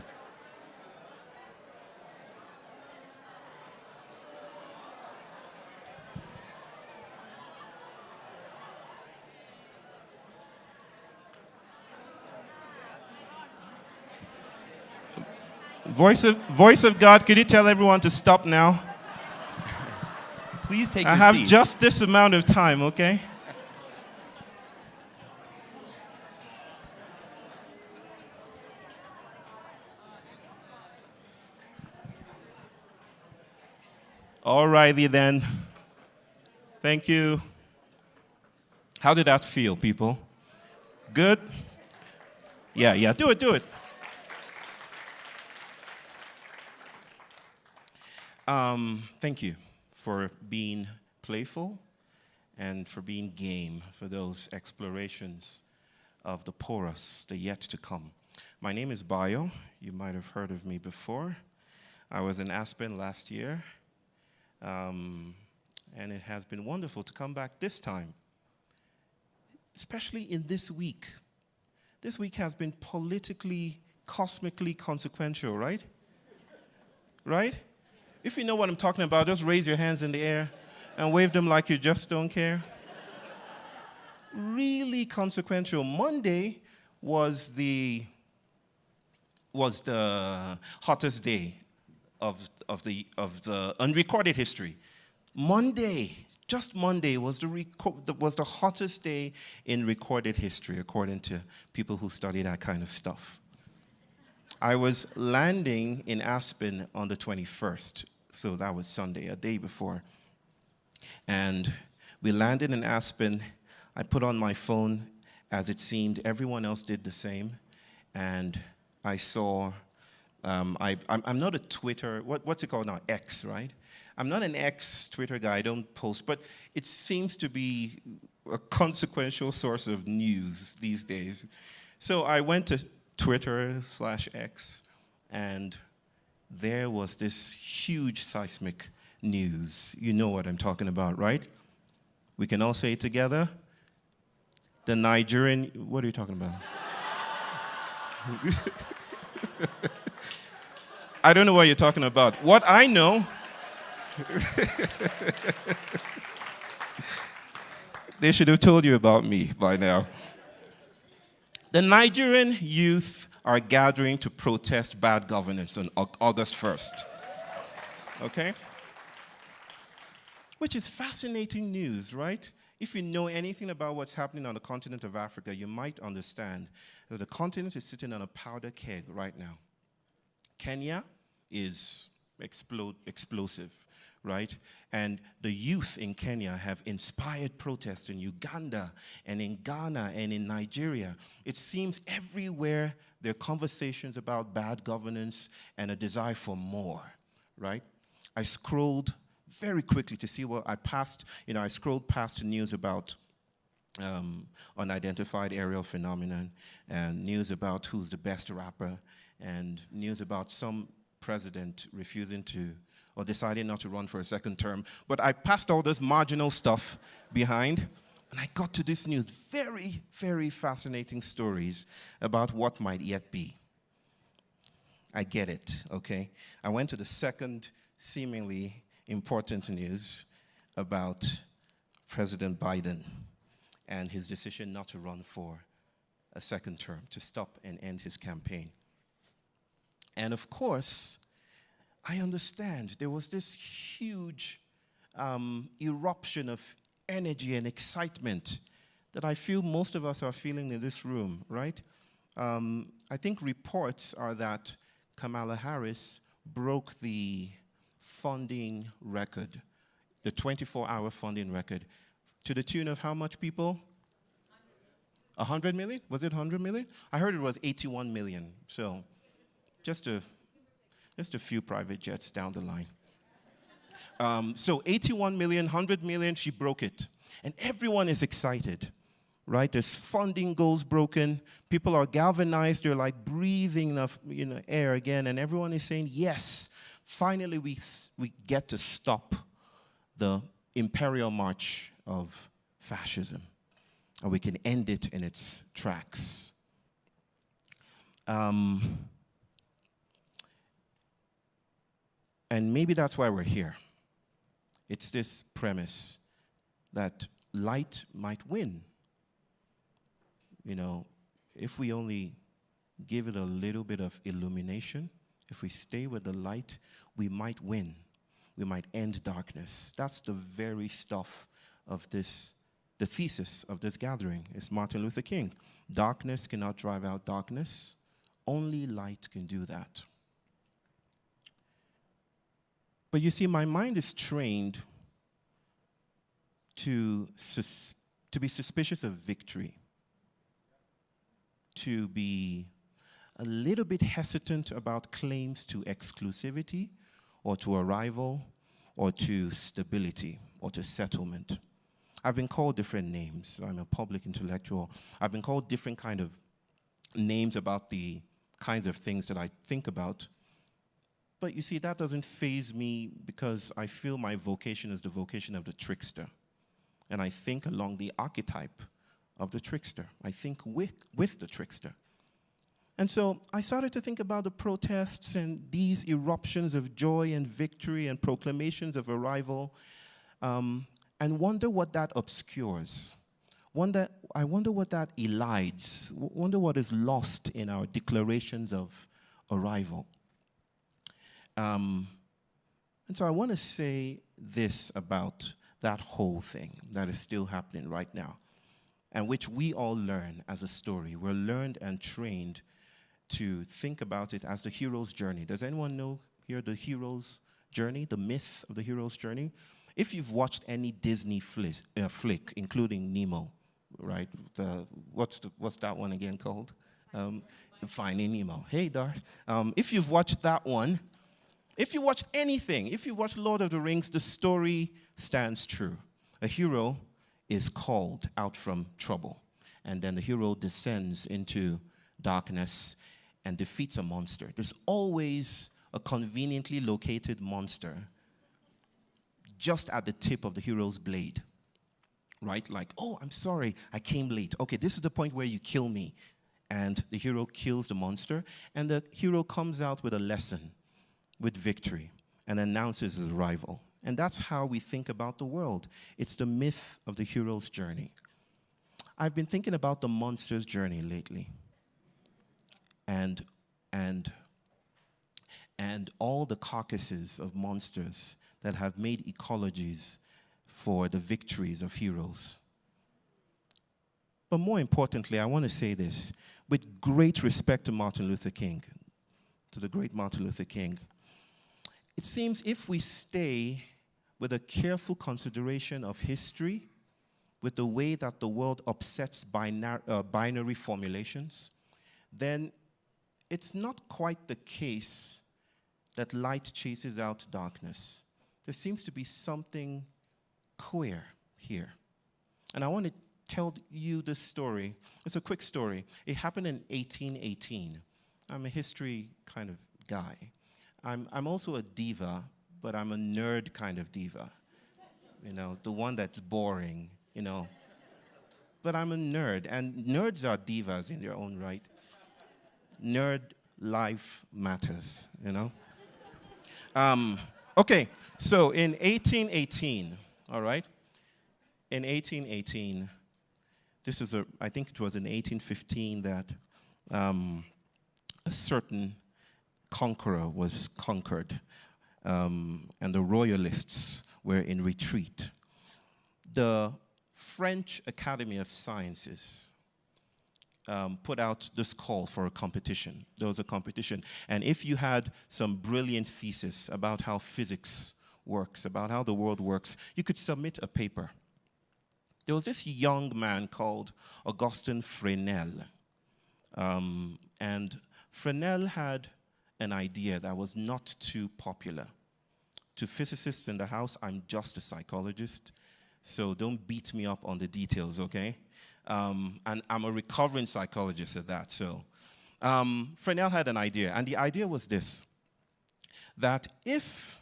Voice of God, could you tell everyone to stop now? Please take your I have seats. just this amount of time, okay? Alrighty then. Thank you. How did that feel, people? Good? Yeah, do it. Thank you for being playful and for being game for those explorations of the porous, the yet to come. My name is Bayo. You might have heard of me before. I was in Aspen last year, and it has been wonderful to come back this time, especially in this week. This week has been politically, cosmically consequential, right? Right? If you know what I'm talking about, just raise your hands in the air and wave them like you just don't care. Really consequential. Monday was the hottest day of the unrecorded history. Monday, just Monday, was the hottest day in recorded history, according to people who study that kind of stuff. I was landing in Aspen on the 21st, so that was Sunday, a day before. And we landed in Aspen. I put on my phone, as it seemed everyone else did the same, and I saw, I'm not a Twitter, what's it called now, X, right? I'm not an X-Twitter guy, I don't post, but it seems to be a consequential source of news these days. So I went to Twitter/X, and there was this huge seismic news. You know what I'm talking about, right? We can all say it together. The Nigerian, what are you talking about? I don't know what you're talking about. What I know, they should have told you about me by now. The Nigerian youth are gathering to protest bad governance on August 1st. Okay? Which is fascinating news, right? If you know anything about what's happening on the continent of Africa, you might understand that the continent is sitting on a powder keg right now. Kenya is explosive, right? And the youth in Kenya have inspired protests in Uganda and in Ghana and in Nigeria. It seems everywhere there are conversations about bad governance and a desire for more, right? I scrolled very quickly to see what I passed. I scrolled past news about unidentified aerial phenomenon and news about who's the best rapper and news about some president refusing to or deciding not to run for a second term. But I passed all this marginal stuff behind, and I got to this news. Very, very fascinating stories about what might yet be. I get it, okay? I went to the second seemingly important news about President Biden and his decision not to run for a second term, to stop and end his campaign. And of course, I understand there was this huge eruption of energy and excitement that I feel most of us are feeling in this room, right? I think reports are that Kamala Harris broke the funding record, the 24-hour funding record, to the tune of how much, people? 100 million? Was it 100 million? I heard it was 81 million. So just a few private jets down the line. So 81 million, 100 million, she broke it. And everyone is excited, right? There's funding goals broken. People are galvanized. They're like breathing enough, air again. And everyone is saying, yes, finally we get to stop the imperial march of fascism. And we can end it in its tracks. And maybe that's why we're here. It's this premise that light might win. If we only give it a little bit of illumination, if we stay with the light, we might win. We might end darkness. That's the very stuff of this, the thesis of this gathering. It's Martin Luther King. Darkness cannot drive out darkness. Only light can do that. But you see, my mind is trained to be suspicious of victory, to be a little bit hesitant about claims to exclusivity or to arrival or to stability or to settlement. I've been called different names. I'm a public intellectual. I've been called different kind of names about the kinds of things that I think about. But you see, that doesn't faze me because I feel my vocation is the vocation of the trickster. And I think along the archetype of the trickster. I think with the trickster. And so I started to think about the protests and these eruptions of joy and victory and proclamations of arrival, and wonder what that obscures. I wonder what that elides. Wonder what is lost in our declarations of arrival. And so I want to say this about that whole thing that is still happening right now, and which we all learn as a story. We're learned and trained to think about it as the hero's journey. Does anyone know here the hero's journey, the myth of the hero's journey? If you've watched any Disney flick, including Nemo, right? What's that one again called? Finding Nemo. Hey, Dart. If you've watched that one, if you watched anything, if you watched Lord of the Rings, the story stands true. A hero is called out from trouble, and then the hero descends into darkness and defeats a monster. There's always a conveniently located monster just at the tip of the hero's blade, right? Like, oh, I'm sorry, I came late. Okay, this is the point where you kill me. And the hero kills the monster, and the hero comes out with a lesson, with victory, and announces his arrival. And that's how we think about the world. It's the myth of the hero's journey. I've been thinking about the monster's journey lately. And all the carcasses of monsters that have made ecologies for the victories of heroes. But more importantly, I want to say this, with great respect to Martin Luther King, to the great Martin Luther King, it seems if we stay with a careful consideration of history, with the way that the world upsets binary formulations, then it's not quite the case that light chases out darkness. There seems to be something queer here. And I want to tell you this story. It's a quick story. It happened in 1818. I'm a history kind of guy. I'm also a diva, but I'm a nerd kind of diva. The one that's boring, But I'm a nerd, and nerds are divas in their own right. Nerd life matters, Okay, so in 1818, all right? In 1818, I think it was in 1815 that a certain conqueror was conquered, and the royalists were in retreat. The French Academy of Sciences put out this call for a competition. There was a competition. And if you had some brilliant thesis about how physics works, about how the world works, you could submit a paper. There was this young man called Augustin Fresnel. And Fresnel had an idea that was not too popular. To physicists in the house, I'm just a psychologist, so don't beat me up on the details, okay? And I'm a recovering psychologist at that, so. Fresnel had an idea, and the idea was this, that if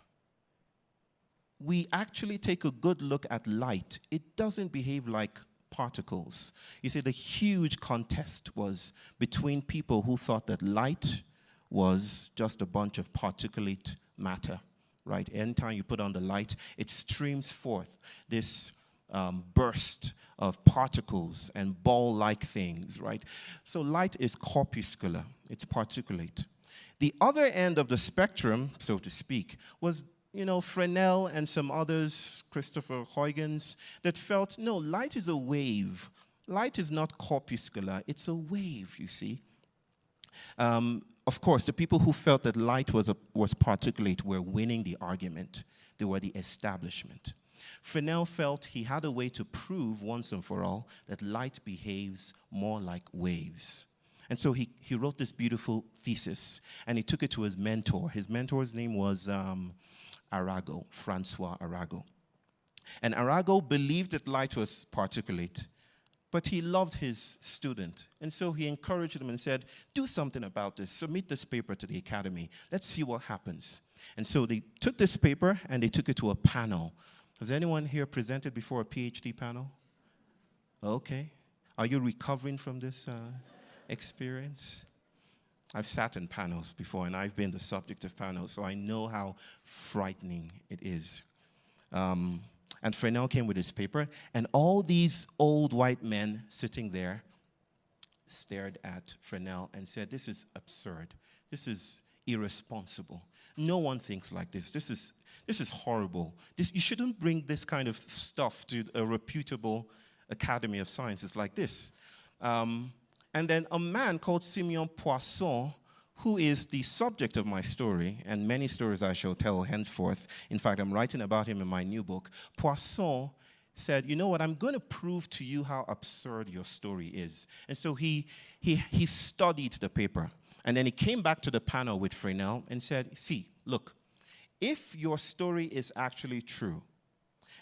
we actually take a good look at light, it doesn't behave like particles. You see, the huge contest was between people who thought that light was just a bunch of particulate matter, right? Anytime you put on the light, it streams forth this burst of particles and ball-like things, right? So light is corpuscular, it's particulate. The other end of the spectrum, so to speak, was Fresnel and some others, Christopher Huygens, that felt, no, light is a wave. Light is not corpuscular, it's a wave, you see. Of course, the people who felt that light was particulate were winning the argument. They were the establishment. Fresnel felt he had a way to prove once and for all that light behaves more like waves. And so he wrote this beautiful thesis, and he took it to his mentor. His mentor's name was Arago, Francois Arago. And Arago believed that light was particulate, but he loved his student. And so he encouraged him and said, do something about this. Submit this paper to the academy. Let's see what happens. And so they took this paper and they took it to a panel. Has anyone here presented before a PhD panel? Okay. Are you recovering from this experience? I've sat in panels before, and I've been the subject of panels, so I know how frightening it is. And Fresnel came with his paper, and all these old white men sitting there stared at Fresnel and said, this is absurd. This is irresponsible. No one thinks like this. This is horrible. You shouldn't bring this kind of stuff to a reputable Academy of Sciences like this. And then a man called Simeon Poisson, who is the subject of my story, and many stories I shall tell henceforth. In fact, I'm writing about him in my new book. Poisson said, you know what, I'm going to prove to you how absurd your story is. And so he studied the paper. And then he came back to the panel with Fresnel and said, see, look, if your story is actually true,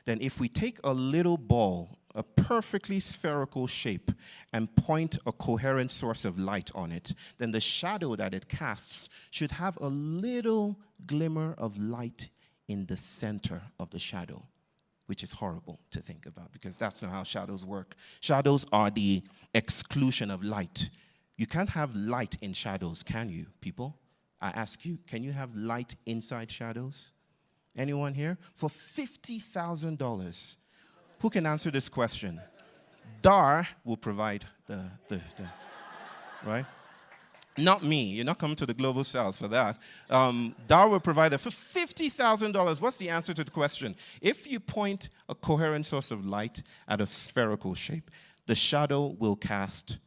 then if we take a little ball, a perfectly spherical shape, and point a coherent source of light on it, then the shadow that it casts should have a little glimmer of light in the center of the shadow, which is horrible to think about because that's not how shadows work. Shadows are the exclusion of light. You can't have light in shadows, can you, people? I ask you, can you have light inside shadows? Anyone here? For $50,000. Who can answer this question? Dar will provide the right? Not me. You're not coming to the Global South for that. Dar will provide it for $50,000. What's the answer to the question? If you point a coherent source of light at a spherical shape, the shadow will cast,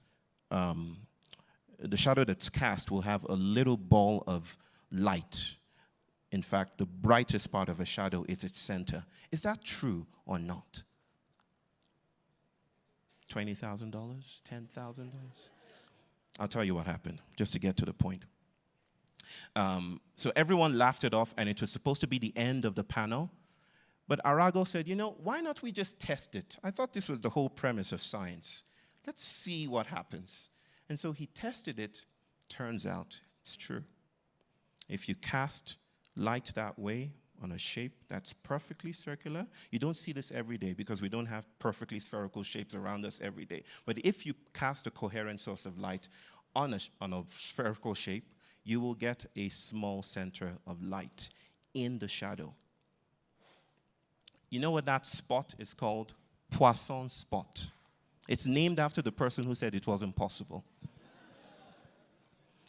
the shadow that's cast will have a little ball of light. In fact, the brightest part of a shadow is its center. Is that true or not? $20,000? $10,000? I'll tell you what happened, just to get to the point. So everyone laughed it off, and it was supposed to be the end of the panel. But Arago said, you know, why not we just test it? I thought this was the whole premise of science. Let's see what happens. And so he tested it. Turns out it's true. If you cast light that way on a shape that's perfectly circular, you don't see this every day because we don't have perfectly spherical shapes around us every day. But if you cast a coherent source of light on a spherical shape, you will get a small center of light in the shadow. You know what that spot is called? Poisson spot. It's named after the person who said it was impossible.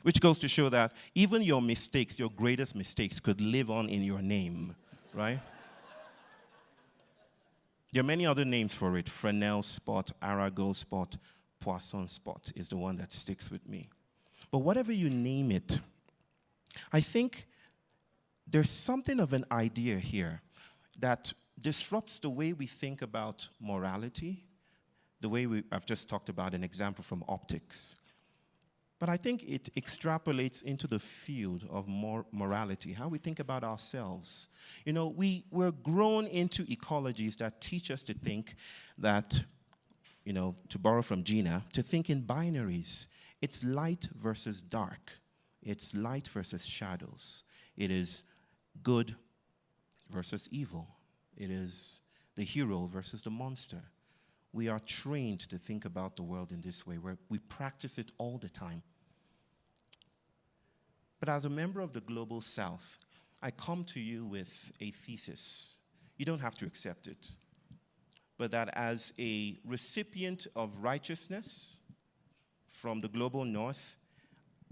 Which goes to show that even your mistakes, your greatest mistakes, could live on in your name, right? There are many other names for it. Fresnel spot, Arago spot, Poisson spot is the one that sticks with me. But whatever you name it, I think there's something of an idea here that disrupts the way we think about morality, the way I've just talked about an example from optics. But I think it extrapolates into the field of morality, how we think about ourselves. You know, we're grown into ecologies that teach us to think that, you know, to borrow from Gina, to think in binaries. It's light versus dark. It's light versus shadows. It is good versus evil. It is the hero versus the monster. We are trained to think about the world in this way, where we practice it all the time. But as a member of the Global South, I come to you with a thesis. You don't have to accept it. But that as a recipient of righteousness from the Global North,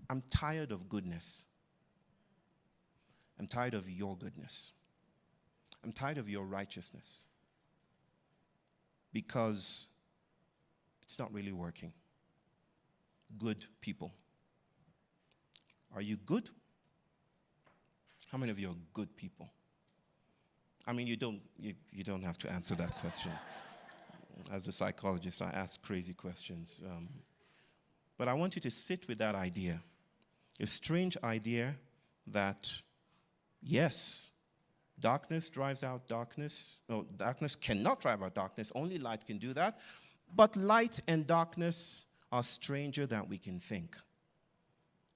I'm tired of goodness. I'm tired of your goodness. I'm tired of your righteousness. Because it's not really working. Good people. Are you good? How many of you are good people? I mean, you don't have to answer that question. As a psychologist, I ask crazy questions. But I want you to sit with that idea. A strange idea that, yes, darkness drives out darkness. No, darkness cannot drive out darkness. Only light can do that. But light and darkness are stranger than we can think.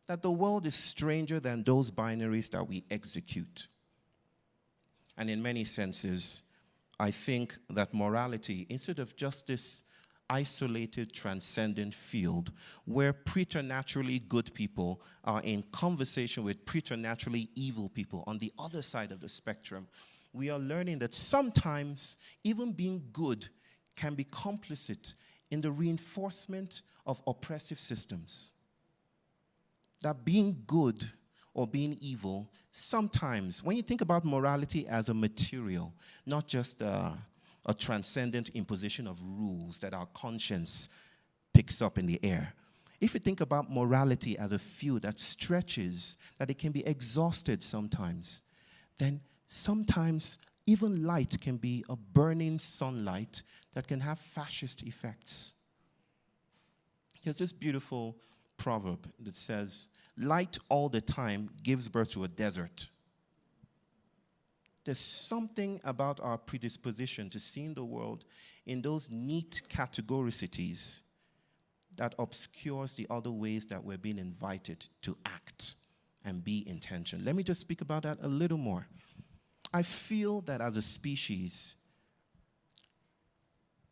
That the world is stranger than those binaries that we execute. And in many senses, I think that morality, instead of just this isolated, transcendent field where preternaturally good people are in conversation with preternaturally evil people on the other side of the spectrum, we are learning that sometimes even being good can be complicit in the reinforcement of oppressive systems. That being good or being evil, sometimes, when you think about morality as a material, not just a transcendent imposition of rules that our conscience picks up in the air. If you think about morality as a field that stretches, that it can be exhausted sometimes, then sometimes even light can be a burning sunlight that can have fascist effects. There's this beautiful proverb that says, light all the time gives birth to a desert. There's something about our predisposition to seeing the world in those neat categoricities that obscures the other ways that we're being invited to act and be intentional. Let me just speak about that a little more. I feel that as a species,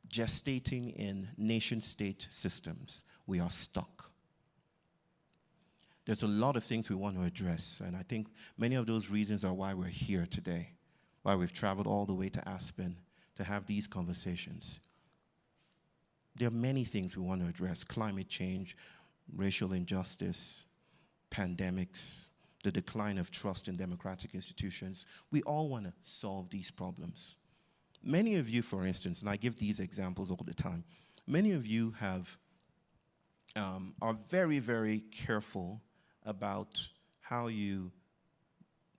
gestating in nation-state systems, we are stuck. There's a lot of things we want to address, and I think many of those reasons are why we're here today, why we've traveled all the way to Aspen to have these conversations. There are many things we want to address: climate change, racial injustice, pandemics, the decline of trust in democratic institutions. We all want to solve these problems. Many of you, for instance, and I give these examples all the time, many of you are very, very careful about how you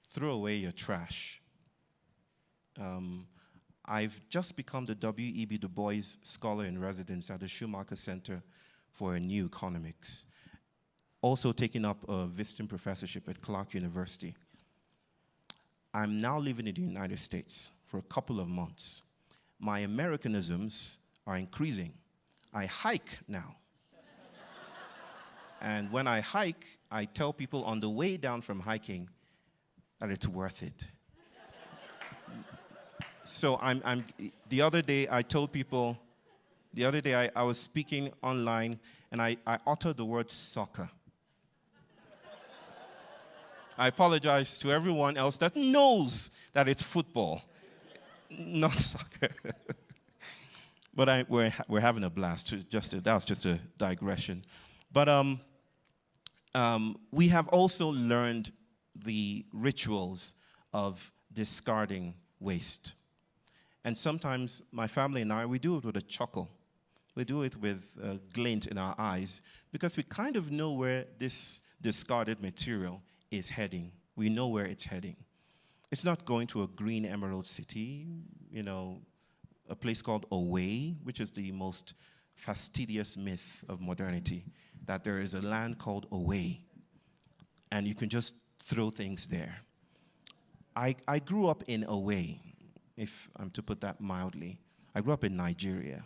throw away your trash. I've just become the W.E.B. Du Bois Scholar in Residence at the Schumacher Center for New Economics, also taking up a visiting professorship at Clark University. I'm now living in the United States for a couple of months. My Americanisms are increasing. I hike now. And when I hike, I tell people on the way down from hiking that it's worth it. So the other day I told people, I was speaking online and I uttered the word soccer. I apologize to everyone else that knows that it's football, not soccer. But we're having a blast. That was just a digression. But we have also learned the rituals of discarding waste. And sometimes my family and I, we do it with a chuckle. We do it with a glint in our eyes because we kind of know where this discarded material is heading. We know where it's heading. It's not going to a green emerald city, you know, a place called Away, which is the most fastidious myth of modernity, that there is a land called Away, and you can just throw things there. I grew up in Away, if I'm to put that mildly. I grew up in Nigeria,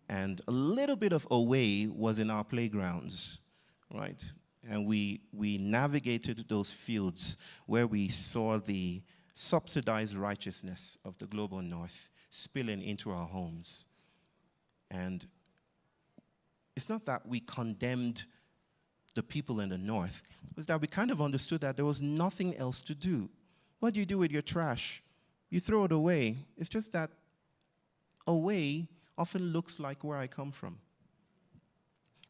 and a little bit of Away was in our playgrounds, right? And we navigated those fields where we saw the subsidized righteousness of the global north spilling into our homes. And it's not that we condemned the people in the north, it was that we kind of understood that there was nothing else to do. What do you do with your trash? You throw it away. It's just that Away often looks like where I come from.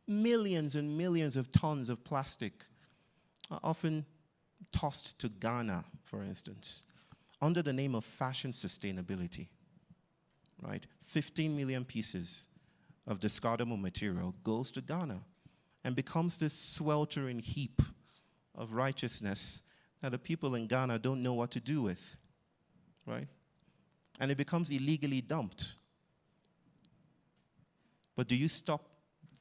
Millions and millions of tons of plastic are often tossed to Ghana, for instance, under the name of fashion sustainability, right? 15 million pieces of discardable material goes to Ghana and becomes this sweltering heap of righteousness that the people in Ghana don't know what to do with, right? And it becomes illegally dumped. But do you stop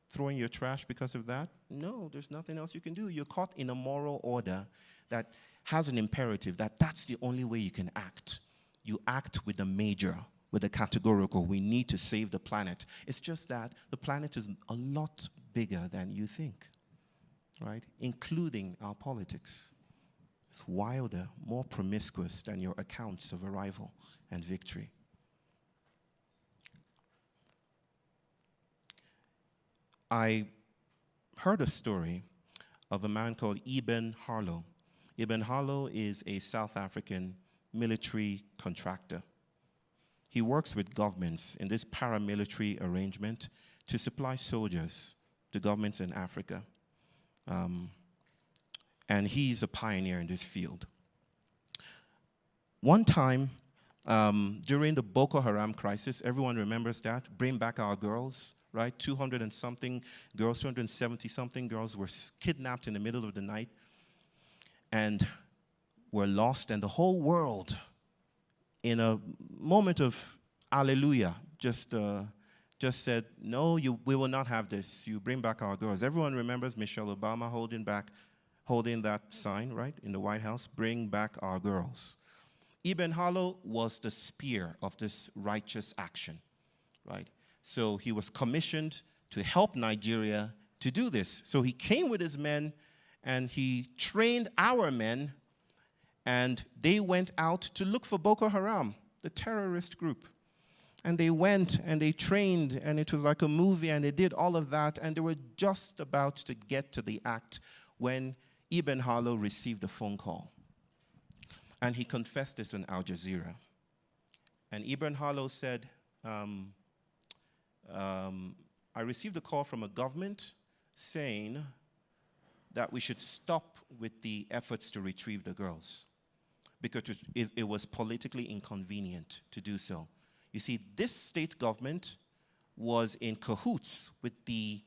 throwing your trash because of that? No, there's nothing else you can do. You're caught in a moral order that has an imperative that that's the only way you can act. You act with the major, with the categorical. We need to save the planet. It's just that the planet is a lot bigger than you think, right? Including our politics. It's wilder, more promiscuous than your accounts of arrival and victory. I heard a story of a man called Ibn Harlow. Ibn Harlow is a South African military contractor. He works with governments in this paramilitary arrangement to supply soldiers to governments in Africa. And he's a pioneer in this field. One time, during the Boko Haram crisis, everyone remembers that, bring back our girls, right? 200 and something girls, 270 something girls were kidnapped in the middle of the night and were lost, and the whole world, in a moment of hallelujah, just said, no, we will not have this. You bring back our girls. Everyone remembers Michelle Obama holding that sign, right, in the White House, bring back our girls. Ibn Harlow was the spear of this righteous action, right? So he was commissioned to help Nigeria to do this. So he came with his men, and he trained our men, and they went out to look for Boko Haram, the terrorist group. And they went, and they trained, and it was like a movie, and they did all of that, and they were just about to get to the act when Ibn Harlow received a phone call. And he confessed this on Al Jazeera. And Ibn Harlow said, I received a call from a government saying that we should stop with the efforts to retrieve the girls because it was politically inconvenient to do so. You see, this state government was in cahoots with the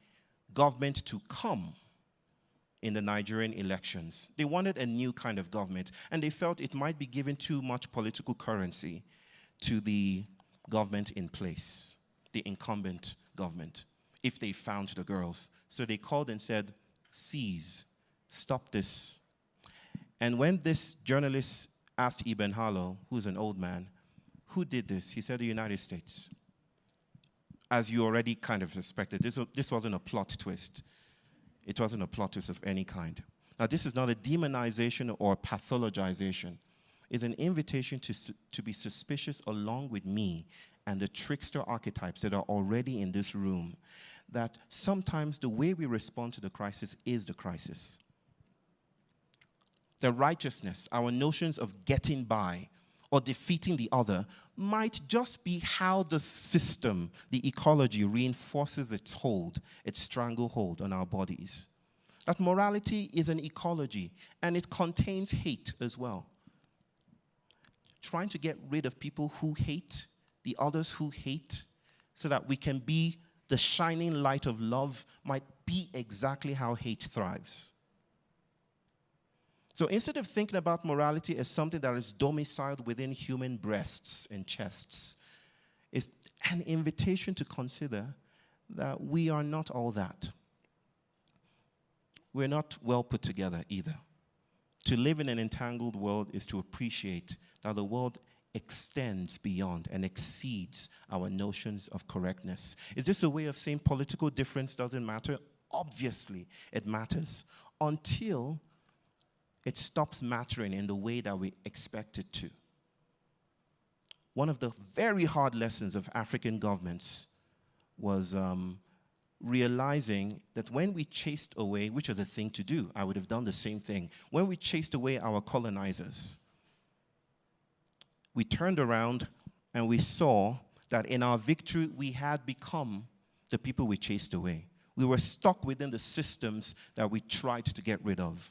government to come in the Nigerian elections. They wanted a new kind of government, and they felt it might be giving too much political currency to the government in place, the incumbent government, if they found the girls. So they called and said, cease, stop this. And when this journalist asked Ibn Harlow, who's an old man, who did this? He said the United States. As you already kind of suspected, this wasn't a plot twist. It wasn't a plot twist of any kind. Now, this is not a demonization or pathologization. It's an invitation to be suspicious along with me and the trickster archetypes that are already in this room, that sometimes the way we respond to the crisis is the crisis. The righteousness, our notions of getting by or defeating the other, might just be how the system, the ecology, reinforces its hold, its stranglehold on our bodies. That morality is an ecology, and it contains hate as well. Trying to get rid of people who hate, the others who hate, so that we can be the shining light of love might be exactly how hate thrives. So instead of thinking about morality as something that is domiciled within human breasts and chests, it's an invitation to consider that we are not all that. We're not well put together either. To live in an entangled world is to appreciate that the world extends beyond and exceeds our notions of correctness. Is this a way of saying political difference doesn't matter? Obviously, it matters until it stops mattering in the way that we expect it to. One of the very hard lessons of African governments was realizing that when we chased away, which was a thing to do, I would have done the same thing. When we chased away our colonizers, we turned around and we saw that in our victory, we had become the people we chased away. We were stuck within the systems that we tried to get rid of.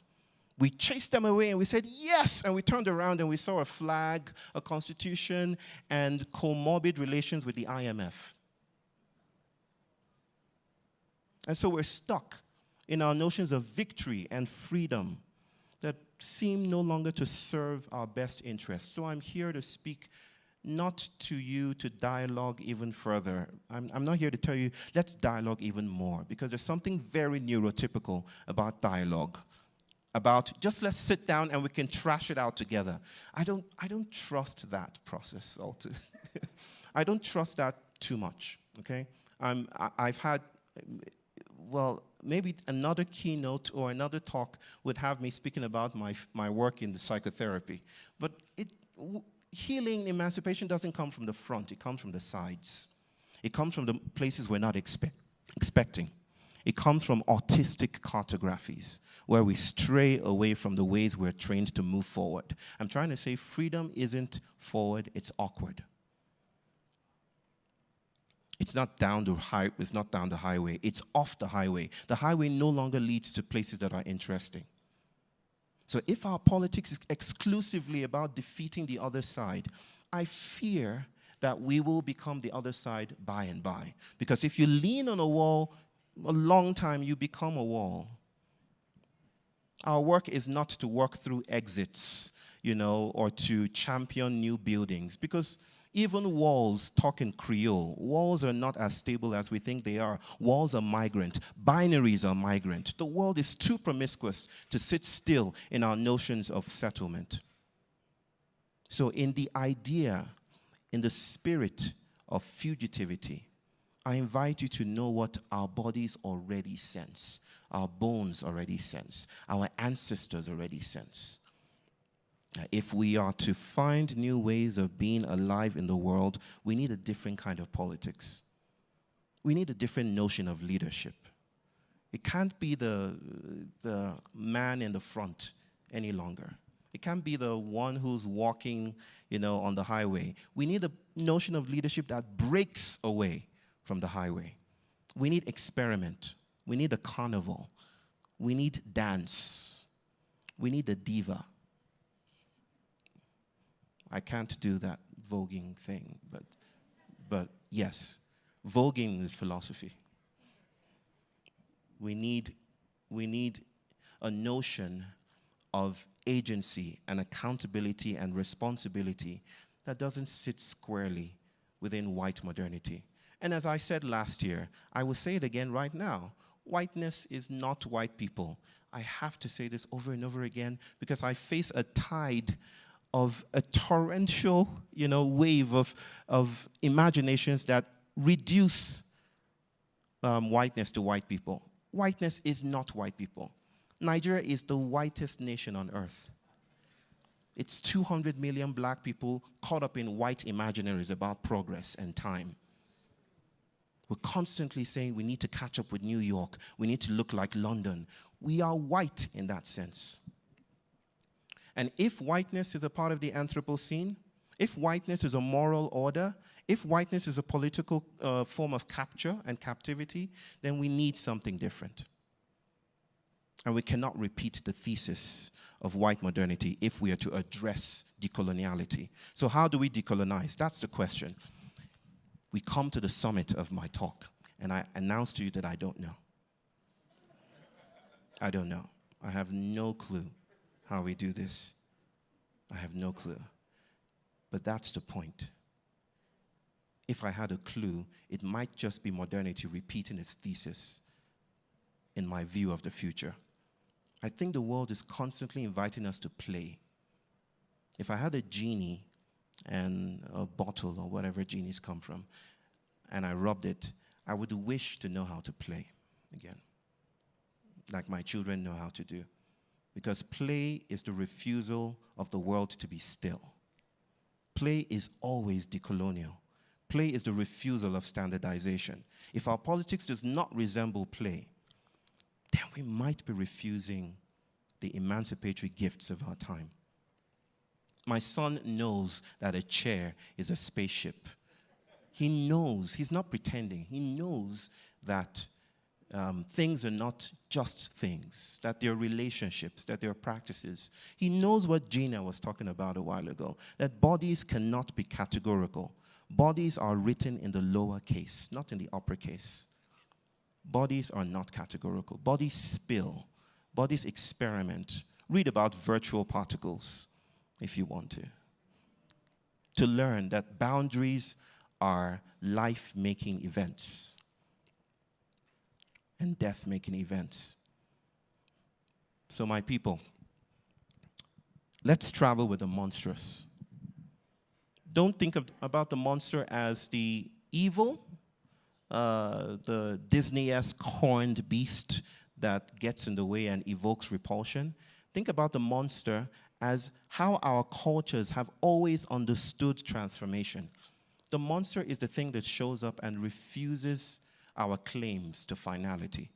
We chased them away and we said, yes, and we turned around and we saw a flag, a constitution, and comorbid relations with the IMF. And so we're stuck in our notions of victory and freedom that seem no longer to serve our best interests. So I'm here to speak not to you to dialogue even further. I'm not here to tell you, let's dialogue even more, because there's something very neurotypical about dialogue. About just let's sit down and we can trash it out together. I don't trust that process. I don't trust that too much. Okay, I've had, well, maybe another keynote or another talk would have me speaking about my work in the psychotherapy. But healing, emancipation doesn't come from the front. It comes from the sides. It comes from the places we're not expecting. It comes from autistic cartographies, where we stray away from the ways we're trained to move forward. I'm trying to say freedom isn't forward, it's awkward. It's not down the highway, it's off the highway. The highway no longer leads to places that are interesting. So if our politics is exclusively about defeating the other side, I fear that we will become the other side by and by. Because if you lean on a wall a long time, you become a wall. Our work is not to work through exits, or to champion new buildings, because even walls talk in Creole. Walls are not as stable as we think they are. Walls are migrant. Binaries are migrant. The world is too promiscuous to sit still in our notions of settlement. So in the idea, in the spirit of fugitivity, I invite you to know what our bodies already sense, our bones already sense, our ancestors already sense. If we are to find new ways of being alive in the world, we need a different kind of politics. We need a different notion of leadership. It can't be the man in the front any longer. It can't be the one who's walking, on the highway. We need a notion of leadership that breaks away from the highway. We need experiment. We need a carnival. We need dance. We need a diva. I can't do that voguing thing, but yes, voguing is philosophy. We need a notion of agency and accountability and responsibility that doesn't sit squarely within white modernity. And as I said last year, I will say it again right now. Whiteness is not white people. I have to say this over and over again because I face a tide of a torrential, wave of imaginations that reduce whiteness to white people. Whiteness is not white people. Nigeria is the whitest nation on earth. It's 200 million black people caught up in white imaginaries about progress and time. We're constantly saying we need to catch up with New York. We need to look like London. We are white in that sense. And if whiteness is a part of the Anthropocene, if whiteness is a moral order, if whiteness is a political form of capture and captivity, then we need something different. And we cannot repeat the thesis of white modernity if we are to address decoloniality. So how do we decolonize? That's the question. We come to the summit of my talk, And I announce to you that I don't know. I don't know. I have no clue how we do this. I have no clue. But that's the point. If I had a clue, it might just be modernity repeating its thesis in my view of the future. I think the world is constantly inviting us to play. If I had a genie and a bottle or whatever genies come from, and I rubbed it, I would wish to know how to play again, like my children know how to do. Because play is the refusal of the world to be still. Play is always decolonial. Play is the refusal of standardization. If our politics does not resemble play, then we might be refusing the emancipatory gifts of our time. My son knows that a chair is a spaceship. He knows, he's not pretending, he knows that things are not just things, that they're relationships, that they're practices. He knows what Gina was talking about a while ago, that bodies cannot be categorical. Bodies are written in the lower case, not in the uppercase. Bodies are not categorical. Bodies spill. Bodies experiment. Read about virtual particles if you want to learn that boundaries are life-making events and death-making events. So my people, let's travel with the monstrous. Don't think about the monster as the evil, the Disney-esque horned beast that gets in the way and evokes repulsion. Think about the monster as how our cultures have always understood transformation. The monster is the thing that shows up and refuses our claims to finality.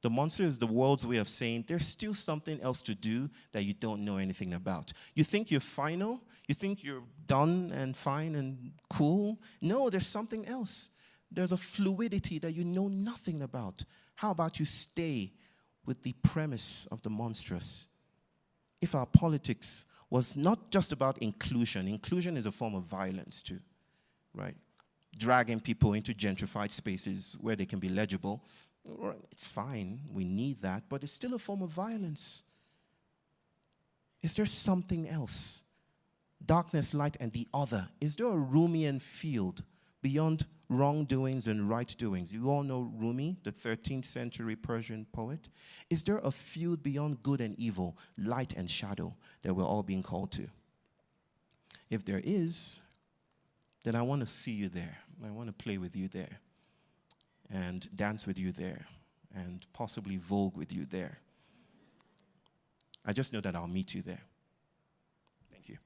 The monster is the world's way of saying there's still something else to do that you don't know anything about. You think you're final? You think you're done and fine and cool? No, there's something else. There's a fluidity that you know nothing about. How about you stay with the premise of the monstrous? If our politics was not just about inclusion is a form of violence too, right? Dragging people into gentrified spaces where they can be legible, it's fine, we need that, but it's still a form of violence. Is there something else? Darkness, light, and the other. Is there a Rumian field beyond wrongdoings and right doings? You all know Rumi, the 13th century Persian poet. Is there a field beyond good and evil, light and shadow, that we're all being called to? If there is, then I want to see you there. I want to play with you there, and dance with you there, and possibly vogue with you there. I just know that I'll meet you there. Thank you.